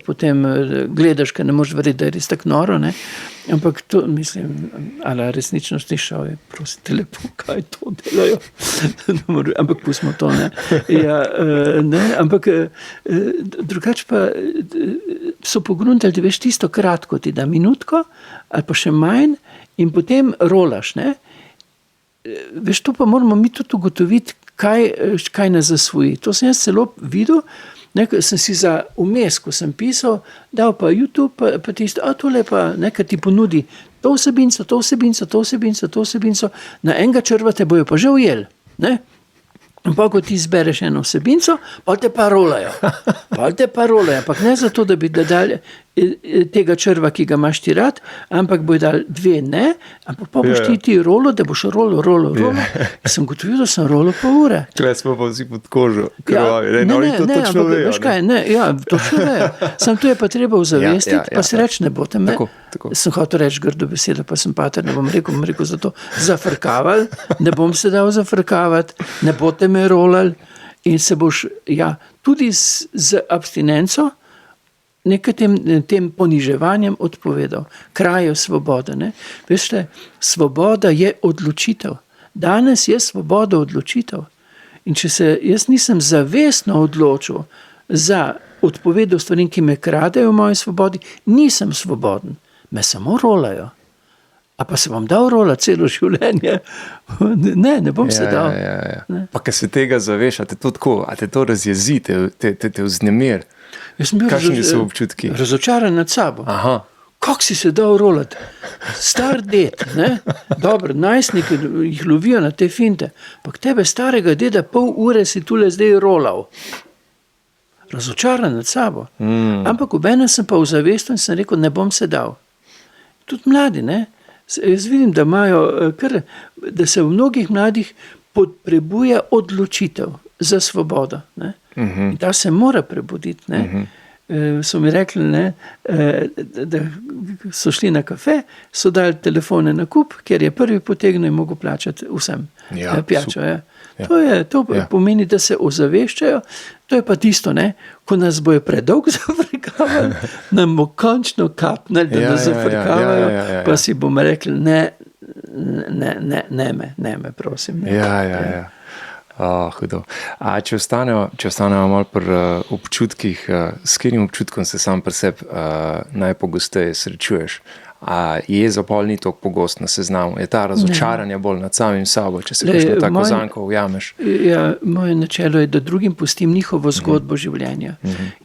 potem gledaš, ker ne moreš verjeti, da je res tako noro, ne? Ampak to, mislim, ali resničnost ni šel, prosite lepo, kaj to delajo. Ampak pustimo to, ne? Ja, ne? Ampak drugače pa so pogruntali, da veš tisto kratko, ti da minutko ali pa še manj, in potem rolaš, ne? Veš, to pa moramo mi tudi ugotoviti, kaj nas zasvoji. To sem jaz celo videl, ne, sem si za vmes, ko sem pisal, dal pa YouTube, pa tisto, tole pa nekaj ti ponudi to vsebinco, na enega črva te bojo pa že ujeli, ne? In pa, ko ti zbereš eno vsebinco, pa te pa rolajo. Ampak ne zato, da bi dali tega črva, ki ga imaš ti rad, ampak bojo dali 2 ne, ampak pa boš ti rolo, da boš rolo. Sem gotovil, da sem rolo pol ure. Tukaj smo pa vsi pod kožo. Točno vejo. Sam to je pa treba ozavestiti, pa se reči, ne bote me. Sem hotel reči grdo besedo, pa sem pater, ne bom rekel zato zafrkavali, ne bom se dal zafrkavati, ne bote me rolali in se boš, tudi z abstinenco nekaj tem poniževanjem odpovedal. Kraj je svobode. Ne? Veste, svoboda je odločitev. Danes je svoboda odločitev. In če se jaz nisem zavestno odločil za odpovedal stvarim, ki me kradejo v moji svobodi, nisem svoboden. Me samo rolajo. A pa se bom dal rola celo življenje? Ne bom se dal. Pa, ker se tega zaveš, a te to razjezi, te vznemir. Kakšni so občutki? Razočaran nad sabo. Aha. Kako si se dal rolati? Star ded, ne? Dobro, najstniki jih lovijo na te finte. Pa k tebe starega deda pol ure si tule zdaj rolal. Razočaran nad sabo. Ampak obenem sem pa ozavestil in sem rekel, ne bom se dal. Tudi mladi, ne? Jaz vidim, da da se v mnogih mladih potrebuje odločitev za svobodo. Ne? In ta se mora prebuditi. Ne? So mi rekli, ne, da so šli na kafe, so dali telefone na kup, ker je prvi potegnil in mogel plačati vsem pijačo. To pomeni, da se ozaveščajo. To je pa tisto, ne, ko nas bojo predolgo zafrkavali, nam bo končno kapnili, da nas zafrkavajo, pa si bomo rekli, ne me, prosim. Ne. Hudo. A če ostanemo malo pri občutkih, s katerim občutkom se sam pri sebi najpogosteje srečuješ? A jeza pol ni toliko pogost na seznamu? Je ta razočaranje bolj nad samim sabo, če se kakšno tako zanko ujameš? Moje načelo je, da drugim pustim njihovo zgodbo življenja.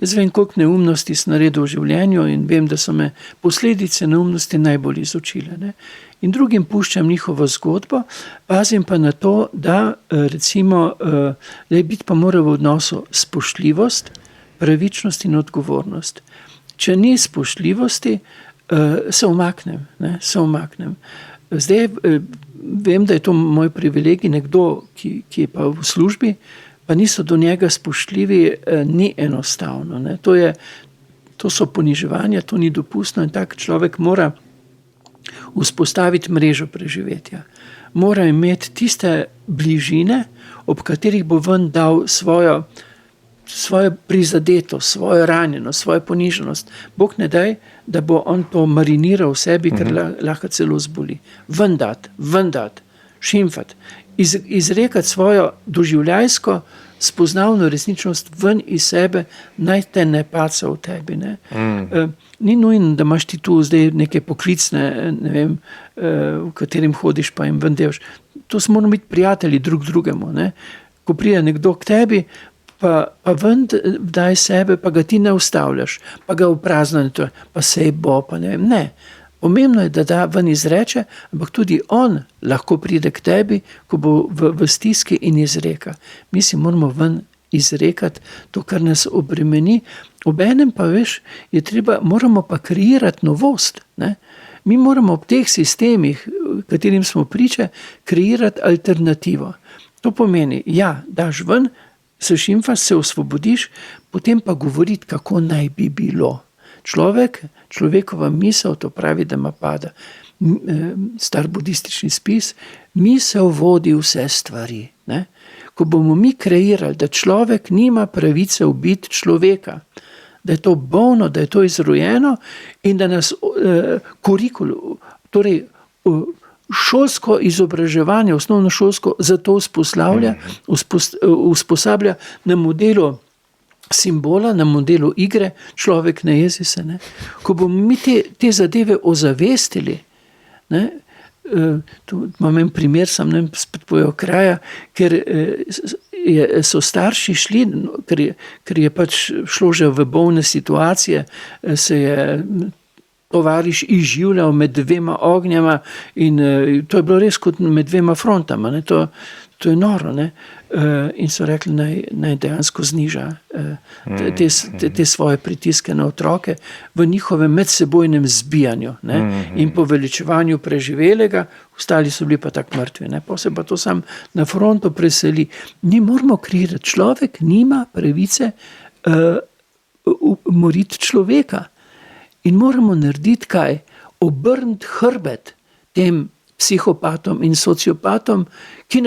Jaz vem, koliko neumnosti sem naredil v življenju in vem, da so me posledice neumnosti najbolj izučile. Ne? In drugim puščam njihovo zgodbo, pazim pa na to, da recimo, da je biti pa mora v odnosu spoštljivost, pravičnost in odgovornost. Če ni spoštljivosti, se umaknem. Zdaj vem, da je to moj privilegij, nekdo, ki je pa v službi, pa niso do njega spoštljivi, ni enostavno. Ne? To so poniževanja, to ni dopustno in tak človek mora vzpostaviti mrežo preživetja. Mora imeti tiste bližine, ob katerih bo ven dal svojo prizadetost, svojo ranjenost, svojo poniženost. Bog ne daj, da bo on to mariniral v sebi, ker lahko celo zboli. Vendat, šimfat, izrekati svojo doživljajsko spoznavno resničnost ven iz sebe, naj te ne paca v tebi. Ne? Ni nujno, da imaš ti tu zdaj neke poklicne, ne vem, v katerim hodiš pa jim ven delš. To smo moramo biti prijatelji drug drugemu. Ne? Ko prije nekdo k tebi, pa ven daj sebe, pa ga ti ne ustavljaš, pa ga uprazno, pa sej bo, pa ne vem. Ne. Pomembno je, da ven izreče, ampak tudi on lahko pride k tebi, ko bo v stiski in izreka. Mi si moramo ven izrekati to, kar nas obremeni. Obenem pa, veš, moramo pa kreirati novost. Ne? Mi moramo ob teh sistemih, katerim smo priče, kreirati alternativo. To pomeni, daš ven, se šimfaš, se osvobodiš, potem pa govoriti, kako naj bi bilo. Človekova misel, to pravi, da ima pada. Star budistični spis, misel vodi vse stvari. Ne? Ko bomo mi kreirali, da človek nima pravice ubiti človeka, da je to bolno, da je to izrojeno in da nas torej šolsko izobraževanje, osnovno šolsko, zato usposablja na modelu simbola, na modelu igre, človek ne jezi se. Ne? Ko bomo mi te zadeve ozavestili, ne? Tu imam en primer, sem ne spet pojev kraja, ker so starši šli, ker je pač šlo že v bolne situacije, se je tovariš izživljal med 2 ognjama in to je bilo res kot med 2 frontama. Ne? To To je noro, ne? In so rekli, naj dejansko zniža te svoje pritiske na otroke v njihovem medsebojnem zbijanju, ne? In poveličevanju preživelega, ostali so bili pa tako mrtvi, ne? Pa se pa to sam na frontu preseli. Mi moramo kreirati, človek nima pravice umoriti človeka in moramo narediti kaj? Obrniti hrbet tem psihopatom in sociopatom, ki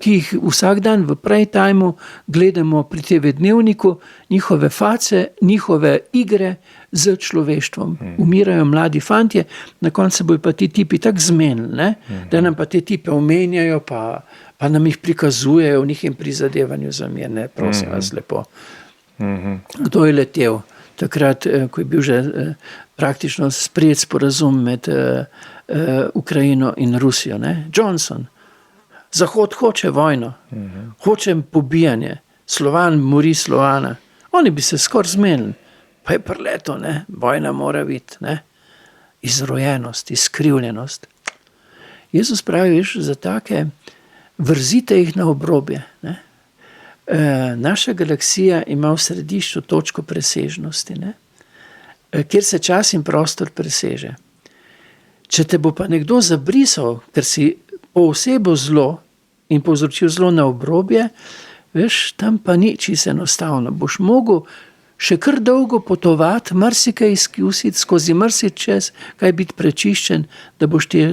jih vsak dan v prime timeu gledamo pri TV Dnevniku, njihove face, njihove igre z človeštvom. Umirajo mladi fantje, na koncu bojo pa ti tipi tako zmenili, ne? Da nam pa te tipe omenjajo, pa nam jih prikazujejo v njihovem prizadevanju za mir, ne? Prosim vas lepo. Kdo je letel? Takrat, ko je bil že praktično sprejet sporazum med Ukrajino in Rusijo. Ne? Johnson. Zahod hoče vojno, hoče pobijanje. Slovan mori Slovana. Oni bi se skoraj zmenili. Pa je prleto, ne? Vojna mora biti. Ne? Izrojenost, izkrivljenost. Jezus pravi, viš, za take vrzite jih na obrobje. Ne? Naša galaksija ima v središču točko presežnosti, ne? Kjer se čas in prostor preseže. Če te bo pa nekdo zabrisal, ker si poosebo zlo in povzročil zlo na obrobje, veš, tam pa ni čisto enostavno. Boš mogel še kar dolgo potovati, marsikaj izkusiti, skozi marsičes, kaj biti prečiščen, da boš ti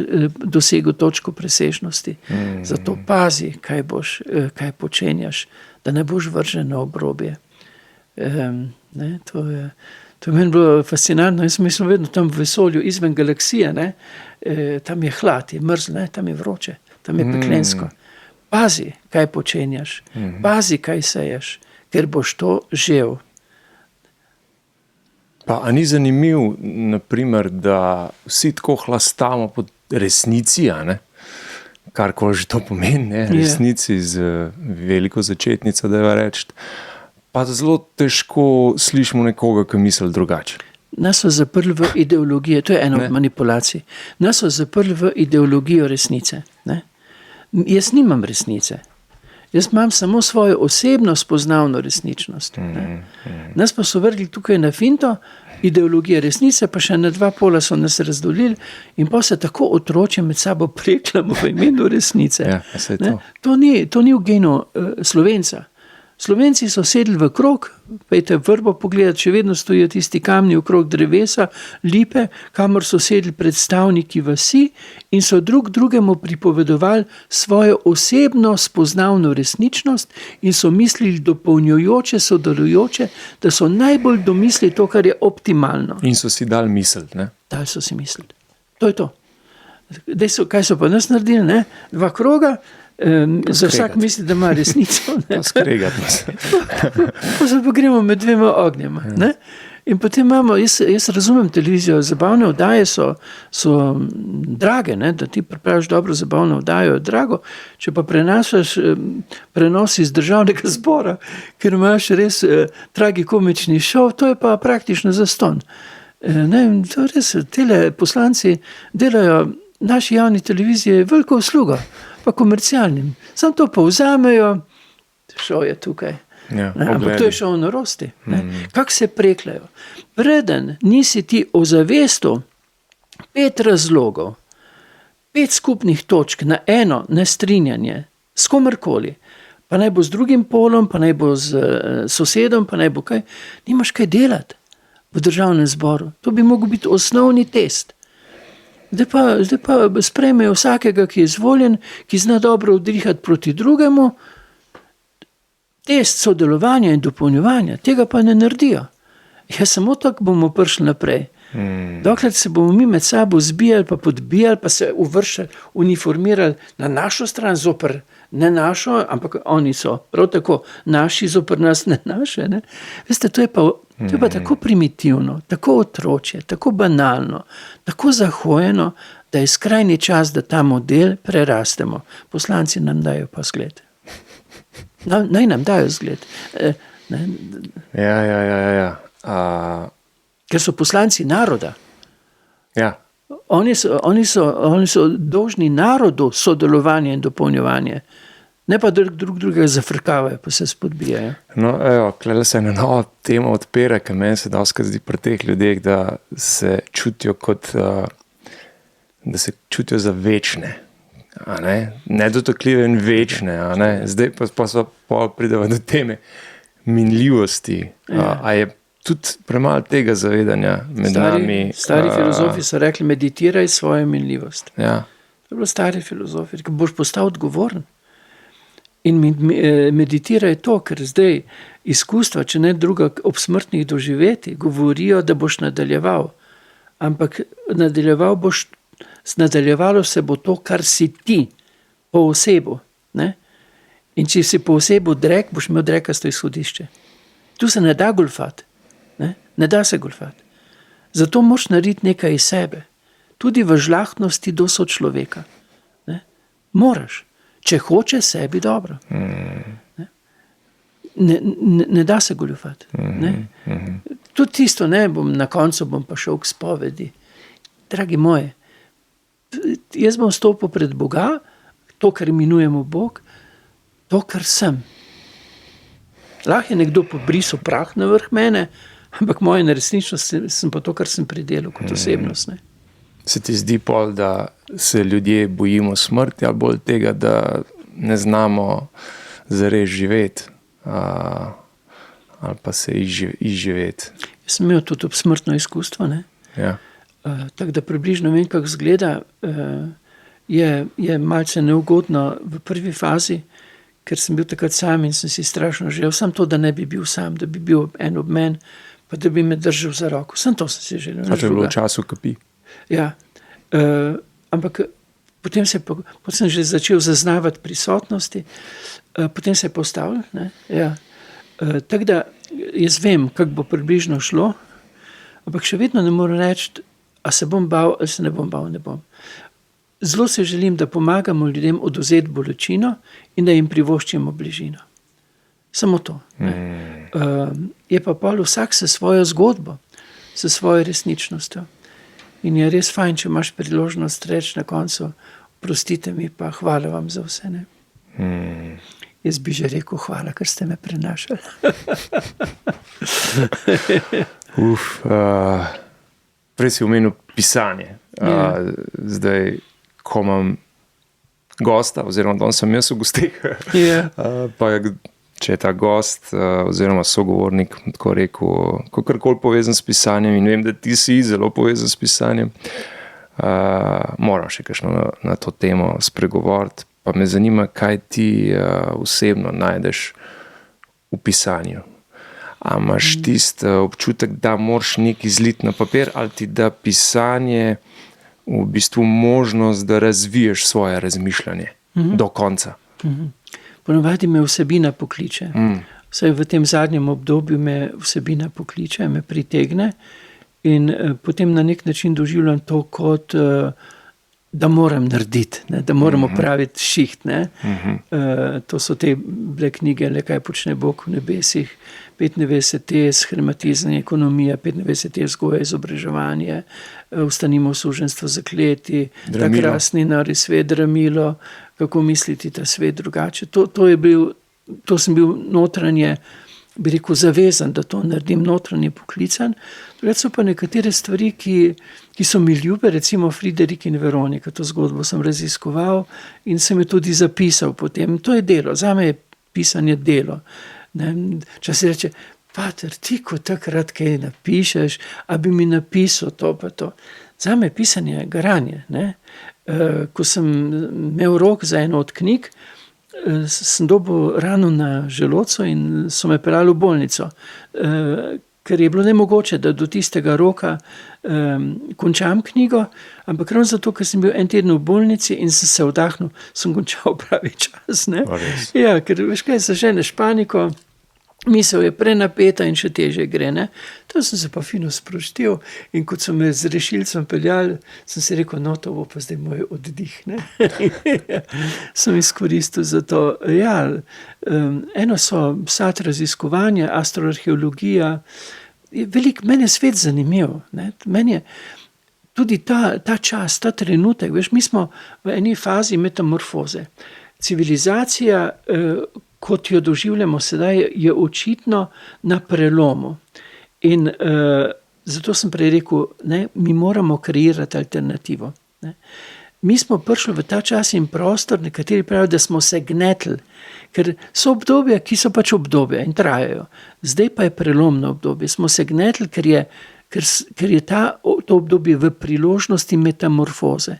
dosegel točko presežnosti. Zato pazi, kaj počenjaš, da ne boš vržen na obrobje. To je meni bilo fascinantno. Jaz mislim vedno tam v vesolju, izven galaksije, ne? Tam je hlad, je mrzlo, tam je vroče, tam je peklensko. Pazi, kaj počenjaš, pazi, kaj seješ, ker boš to žel. Pa a ni zanimiv, naprimer, da vsi tako hlastamo po resnici, a ne? Karkoli že to pomeni, ne? Resnici z veliko začetnico, da jo reči. Pa zelo težko slišimo nekoga, ki misli drugače. Nas so zaprli v ideologijo, to je ena od manipulacij. Nas so zaprli v ideologijo resnice. Ne? Jaz nimam resnice. Jaz imam samo svojo osebno spoznavno resničnost. Nas pa so vrgli tukaj na finto, ideologija resnice, pa še na dva pola so nas razdolili in pa se tako otroče med sabo preklamo v imenu resnice. Ja, to ni v genu Slovenca. Slovenci so sedli v krog, pejte vrbo pogledati, še vedno stojijo tisti kamni okrog drevesa, lipe, kamor so sedli predstavniki vasi in so drugemu pripovedovali svojo osebno spoznavno resničnost in so mislili dopolnjujoče, sodelujoče, da so najbolj domislili to, kar je optimalno. In so si dali misliti, ne? Dali so si misliti. To je to. Kaj so pa nas naredili, ne? Dva kroga, za vsak misli, da ima resnico. Skregati. Pa se pa gremo med dvema ognjema. Ne? In potem imamo, jaz razumem televizijo, zabavne oddaje so drage, ne? Da ti pripraviš dobro zabavno oddajo, je drago, če pa prenos iz državnega zbora, ker imaš res tragikomični šov, to je pa praktično zastonj. To res, tele poslanci delajo naši javni televiziji veliko uslugo, pa komercialnim. Sam to povzamejo, šov je tukaj. Ampak to je šov norosti. Kako se preklajo? Preden nisi ti ozavestil 5 razlogov, 5 skupnih točk na eno nestrinjanje s komerkoli, pa naj bo z drugim polom, pa naj bo z sosedom, pa naj bo kaj, nimaš kaj delati v državnem zboru. To bi mogel biti osnovni test. Zdaj pa sprejmejo vsakega, ki je izvoljen, ki zna dobro vdihati proti drugemu, test sodelovanja in dopolnjevanja, tega pa ne naredijo. Ja, samo tako bomo prišli naprej. Dokler se bomo mi med sabo zbijali, pa podbijali, pa se uvršali, uniformirali na našo stran zoper ne našo, ampak oni so prav tako naši zoper nas, ne naše. Ne? Veste, to je pa tako primitivno, tako otročje, tako banalno, tako zahojeno, da je skrajni čas, da ta model prerastemo. Poslanci nam dajo pa zgled. Naj nam dajo zgled. Ja. Ker so poslanci naroda. Ja. Oni so dolžni narodu sodelovanje in dopolnjevanje. Ne pa drugega zafrkavajo, pa se spodbijajo. No, evo, klele se ena nova tema odpira, ki meni se doskrat zdi pri teh ljudeh, da se čutijo kot, da se čutijo za večne. Nedotakljive in večne. Zdaj pa prideva do teme minljivosti. A je tudi premalo tega zavedanja med nami? Stari filozofi so rekli, meditiraj svojo minljivost. Ja. To je bilo stari filozofi, ker boš postal odgovoren. In meditiraj to, ker zdaj izkustva, če ne druga obsmrtnih doživeti, govorijo, da boš nadaljeval. Ampak nadaljevalo se bo to, kar si ti po osebu. Ne? In če si po osebu drek, boš imel drekasto izhodišče. Tu se ne da golfati. Ne da se golfati. Zato moraš narediti nekaj iz sebe. Tudi v žlahtnosti do sočloveka. Moraš. Če hoče sebi dobro. Ne da se goljufati. Tudi tisto, na koncu bom pa šel k spovedi. Dragi moji, jaz bom stopil pred Boga, to, kar imenujemo Bog, to, kar sem. Lahko je nekdo pobrisal prah na vrh mene, ampak moja resničnost sem pa to, kar sem pridelal kot osebnost. Se ti zdi pol, da se ljudje bojimo smrti ali bolj tega, da ne znamo zares živeti ali pa se izživeti? Jaz sem imel tudi obsmrtno izkustvo. Ja. Tako da približno vem, kako izgleda. Je malce neugodno v prvi fazi, ker sem bil takrat sam in sem si strašno želel. Sam to, da ne bi bil sam, da bi bil en ob meni, pa da bi me držal za roko. Sam to sem si želel. A to je bilo v času kapi? Ja, ampak potem sem že začel zaznavati prisotnosti, potem se je postavil. Ja. Tako da jaz vem, kako bo približno šlo, ampak še vedno ne morem reči, a se bom bal, ali se ne bom bal, ne bom. Zelo se želim, da pomagamo ljudem odvzeti bolečino in da jim privoščimo bližino. Samo to. Je pa pol vsak se svojo zgodbo, se svojo resničnostjo. In je res fajn, če imaš priložnost reči na koncu, prostite mi pa, hvala vam za vse. Jaz bi že rekel, hvala, ker ste me prenašali. Prej si omenil pisanje. Zdaj, ko imam gosta, oziroma danes sem jaz v gostih, pa če je ta gost oziroma sogovornik, tako rekel, kakorkoli povezan s pisanjem, in vem, da ti si zelo povezan s pisanjem, moram še kakšno na to temo spregovoriti. Pa me zanima, kaj ti osebno najdeš v pisanju. A imaš tisti občutek, da moraš nekaj zliti na papir, ali ti da pisanje v bistvu možnost, da razviješ svoje razmišljanje do konca? Ponavadi me vsebina pokliče. Vsaj v tem zadnjem obdobju me vsebina pokliče, me pritegne in potem na nek način doživljam to kot, da moram narediti, da moram opraviti šiht. To so te bile knjige, le kaj počne Bog v nebesih, 95 tes, Hermatizem, ekonomija, 95 tes, vzgoja, izobraževanje, Vstanimo v suženjstvo zakleti, ta krasni nori svet, Dramilo, kako misliti ta svet drugače. To sem bil notranje, bi rekel, zavezan, da to naredim, notranje poklican. Drugače so pa nekatere stvari, ki so mi ljube, recimo Friderik in Veronika, to zgodbo sem raziskoval in sem jo tudi zapisal potem. To je delo, zame je pisanje delo. Če se reče, pater, ti ko takrat kaj napišeš, a bi mi napisal to pa to. Zame pisanje je garanje. Ko sem imel rok za eno od knjig, sem dobil rano na želodcu in so me peljali v bolnico, ker je bilo nemogoče, da do tistega roka končam knjigo, ampak ravno zato, ker sem bil en teden v bolnici in sem se vdahnil, sem končal pravi čas. Ja, ker veš kaj, zaženeš paniko, misel je prenapeta in še teže gre. To sem se pa fino sproštil in kot so me z rešilcem peljali, sem si rekel, no, to bo pa zdaj moj oddih. Sem izkoristil za to. Ja, eno so sad raziskovanja, astroarheologija. Meni je svet zanimiv. Meni je tudi ta čas, ta trenutek. Veš, mi smo v eni fazi metamorfoze. civilizacija, kot jo doživljamo sedaj, je očitno na prelomu. In zato sem prej rekel, ne, mi moramo kreirati alternativo. Ne. Mi smo prišli v ta čas in prostor, nekateri pravijo, da smo se gnetli, ker so obdobja, ki so pač obdobja in trajajo. Zdaj pa je prelomno obdobje. Smo se gnetli, ker je to obdobje v priložnosti metamorfoze.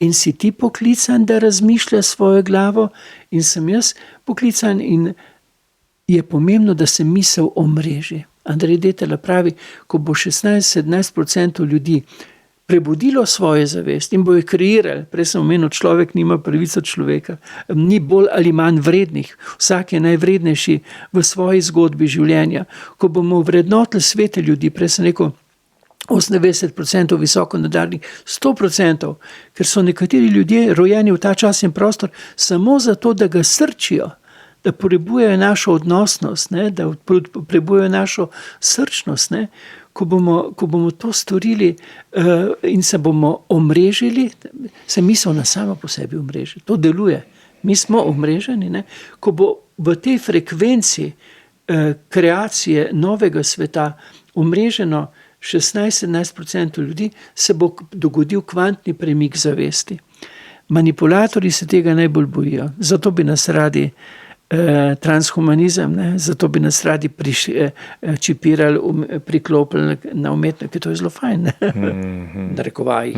In si ti poklican, da razmišljaš svojo glavo, in sem jaz poklican, in je pomembno, da se misel omreži. Andrej Detelj pravi, ko bo 16-17% ljudi prebudilo svojo zavest in bo jo kreirali, prej sem omenil, človek nima pravico človeka, ni bolj ali manj vrednih, vsak je najvrednejši v svoji zgodbi življenja. Ko bomo vrednotili svete ljudi, prej sem rekel, 98% visoko nadarnih, 100%, ker so nekateri ljudje rojeni v ta čas in prostor samo zato, da ga srčijo, da potrebujejo našo odnosnost, ne, da potrebujejo našo srčnost. Ne. Ko bomo to storili in se bomo omrežili, se misel na samo po sebi omreži. To deluje. Mi smo omreženi. Ne. Ko bo v tej frekvenci kreacije novega sveta omreženo 16-17% ljudi, se bo dogodil kvantni premik zavesti. Manipulatorji se tega najbolj bojijo. Zato bi nas radi transhumanizem, ne? Zato bi nas radi čipirali, priklopili na umetno, ker to je zelo fajn, da rekovajih.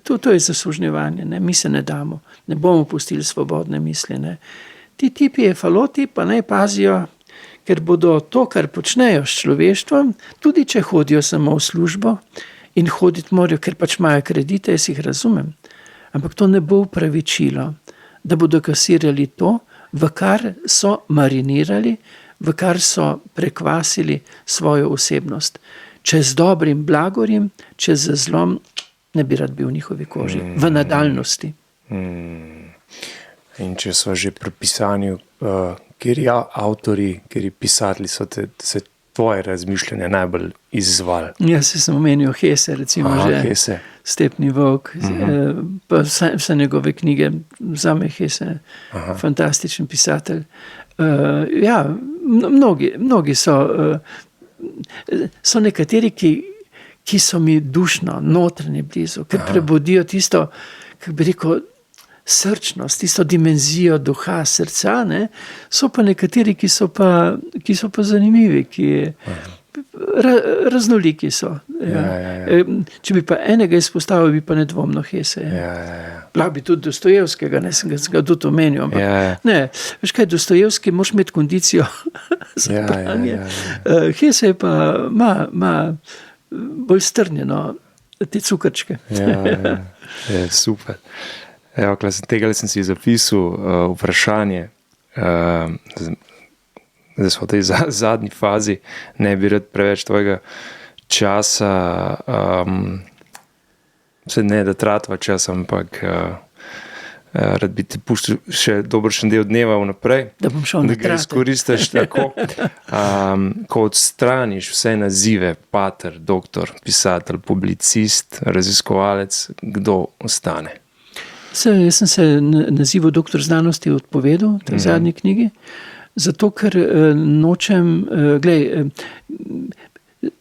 To je zaslužnjevanje, ne? Mi se ne damo, ne bomo pustili svobodne misli. Ne? Ti tipi faloti pa naj pazijo, ker bodo to, kar počnejo s človeštvom, tudi če hodijo samo v službo in hoditi morajo, ker pač imajo kredite, jaz jih razumem, ampak to ne bo upravičilo, da bodo kasirali to, v kar so marinirali, v kar so prekvasili svojo osebnost. Če z dobrim blagorjem, če z zlom, ne bi rad bil v njihovi koži, v nadaljnosti. In če so že pri pisanju, kjeri avtori, kjeri pisatelji so se tvoje razmišljanje najbolj izzvali? Jaz sem omenil Hesse, recimo. Hesse. Stepni Volk, pa vse njegove knjige, zame Hesse, fantastičen pisatelj. Ja, mnogi so nekateri, ki so mi dušno, notranje blizu, ker prebudijo tisto, kako bi rekel, srčnost, tisto dimenzijo duha, srca, ne? So pa nekateri, ki so pa zanimivi, ki raznoliki so. Ja. Če bi pa enega izpostavil, bi pa nedvomno Hesse. Lahko bi tudi Dostojevskega, ne sem ga tudi omenil, ampak ne, veš kaj, Dostojevski moraš imeti kondicijo za branje. Hesse pa ima bolj strnjeno te cukrčke. Super. Evo, tega sem si zapisal vprašanje, da smo v tej zadnji fazi, ne bi rad preveč tvojega časa, ne da tratva čas, ampak rad bi ti pustil še dobršen del dneva vnaprej, da bom šel na da ga izkoristiš tako, ko odstraniš vse nazive, pater, doktor, pisatelj, publicist, raziskovalec, kdo ostane? Jaz sem se nazivu doktor znanosti odpovedal v tej zadnji knjigi, zato ker nočem,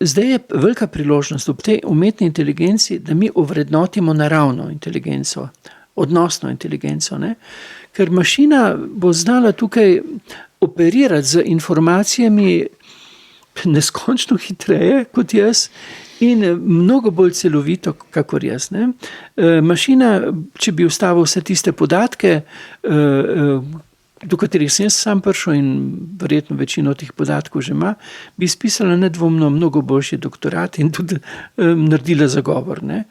zdaj je velika priložnost ob tej umetni inteligenci, da mi ovrednotimo naravno inteligenco, odnosno inteligenco, ne? Ker mašina bo znala tukaj operirati z informacijami neskončno hitreje kot jaz, in mnogo bolj celovito, kakor jaz. Ne? Mašina, če bi ustavil vse tiste podatke, do katerih sem sam prišel in verjetno večino teh podatkov že ima, bi spisala nedvomno mnogo boljši doktorat in tudi naredila zagovor. Ne?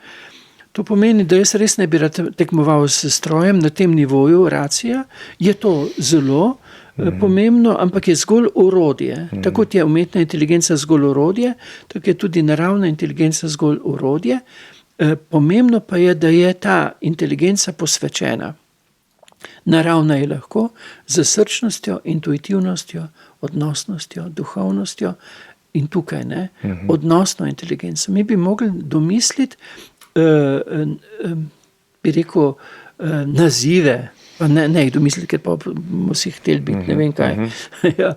To pomeni, da jaz res ne bi rad tekmoval s strojem na tem nivoju, racija, je to zelo pomembno, ampak je zgolj orodje. Tako je umetna inteligenca zgolj orodje, tako je tudi naravna inteligenca zgolj orodje. Pomembno pa je, da je ta inteligenca posvečena. Naravna je lahko z srčnostjo, intuitivnostjo, odnosnostjo, duhovnostjo in tukaj, ne, odnosno inteligenco. Mi bi mogli domisliti, bi rekel, nazive, Pa ne kdo misli, ker pa bomo si hteli biti, ne vem kaj. Ja,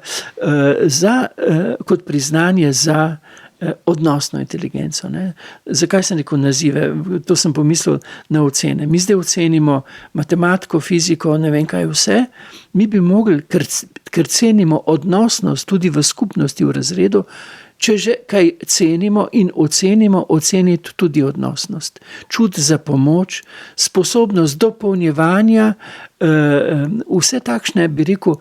kot priznanje za odnosno inteligenco. Ne. Zakaj se neko nazive? To sem pomislil na ocene. Mi zdaj ocenimo matematiko, fiziko, ne vem kaj vse. Mi bi mogli, ker cenimo odnosnost tudi v skupnosti, v razredu, če že kaj cenimo in ocenimo, oceniti tudi odnosnost. Čut za pomoč, sposobnost dopolnjevanja, vse takšne, bi rekel,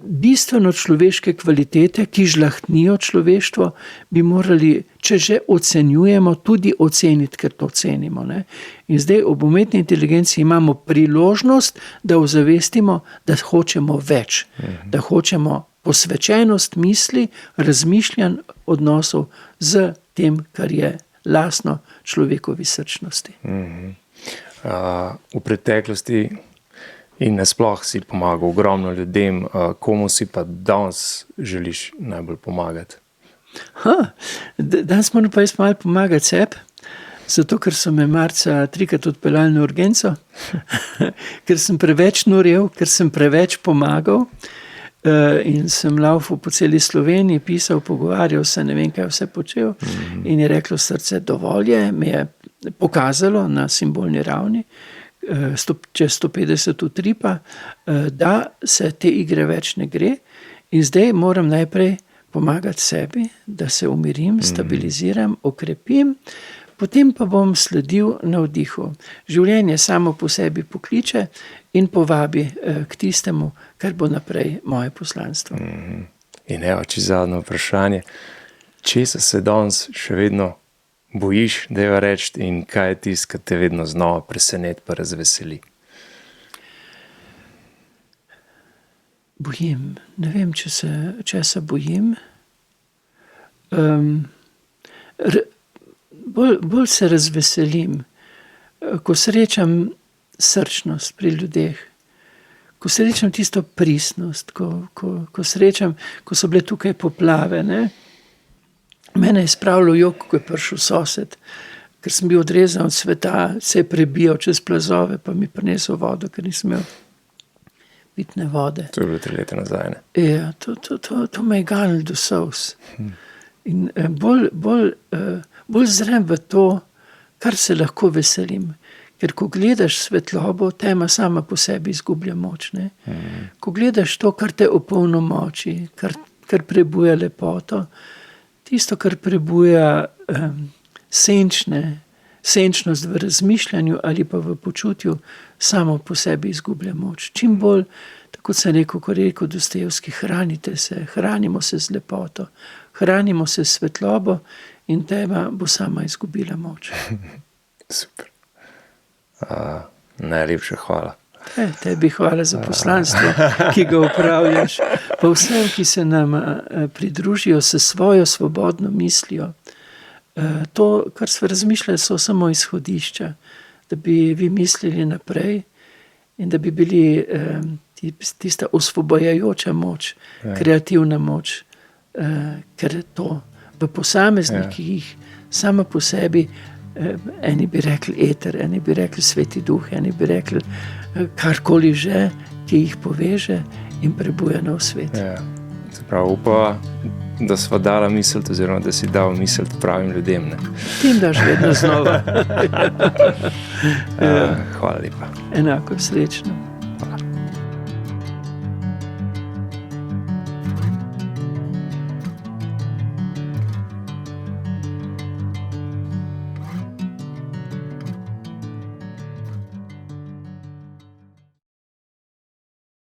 bistveno človeške kvalitete, ki žlahtnijo človeštvo, bi morali, če že ocenjujemo, tudi oceniti, ker to cenimo. Ne? In zdaj ob umetni inteligenci imamo priložnost, da ozavestimo, da hočemo več, da hočemo posvečenost misli, razmišljanj, odnosov z tem, kar je lastno človekovi srčnosti. V preteklosti in nasploh si pomagal ogromno ljudem, komu si pa danes želiš najbolj pomagati? Danes moram pa jaz malo pomagati sebi, zato ker so me marca 3-krat odpeljali na urgenco, ker sem preveč norel, ker sem preveč pomagal, in sem laufal po celi Sloveniji, pisal, pogovarjal se, ne vem kaj vse počel, in je reklo srce, dovolj je, me je pokazalo na simbolni ravni, čez 150 utripa, da se te igre več ne gre, in zdaj moram najprej pomagati sebi, da se umirim, stabiliziram, okrepim, potem pa bom sledil navdihu. Življenje samo po sebi pokliče in povabi k tistemu, kar bo naprej moje poslanstvo. In evo, če zadnje vprašanje, česa se danes še vedno bojiš, da jo reči, in kaj je tisto, kar te vedno znova preseneti pa razveseli? Bojim. Ne vem, česa bojim. Bolj se razveselim, ko srečam srčnost pri ljudeh, ko srečam tisto pristnost, ko srečam, ko so bile tukaj poplave, ne? Mene je spravilo jok, ko je prišel sosed, ker sem bil odrezan od sveta, se je prebijal čez plazove, pa mi prinesel vodo, ker nisem imel pitne vode. To je bilo 3 leta nazaj, ne? Ja, to me je ganilo do solz. In bolj zrem v to, kar se lahko veselim. Ker ko gledaš svetlobo, tema sama po sebi izgublja moč. Ne? Ko gledaš to, kar te opolnomoči, kar prebuja lepoto, tisto, kar prebuja senčnost v razmišljanju ali pa v počutju, samo po sebi izgublja moč. Čim bolj, tako sem rekel, ko rekel Dostojevski, hranimo se z lepoto, hranimo se s svetlobo in tema bo sama izgubila moč. Super. Najlepša hvala. Tebi hvala za poslanstvo, ki ga upravljaš. Pa vsem, ki se nam pridružijo s svojo svobodno mislijo. To, kar smo razmišljali, so samo izhodišča, da bi vi mislili naprej in da bi bili tista osvobojajoča moč, kreativna moč, ker to v posameznikih sama po sebi, eni bi rekli eter, eni bi rekli sveti duh, eni bi rekli karkoli že, ki jih poveže in prebuja nov svet. Ja. Se pravi, upa, da sva dala misliti, oziroma da si dal misliti pravim ljudem. Ne? Tim daš vedno znova. Hvala lepa. Enako srečno.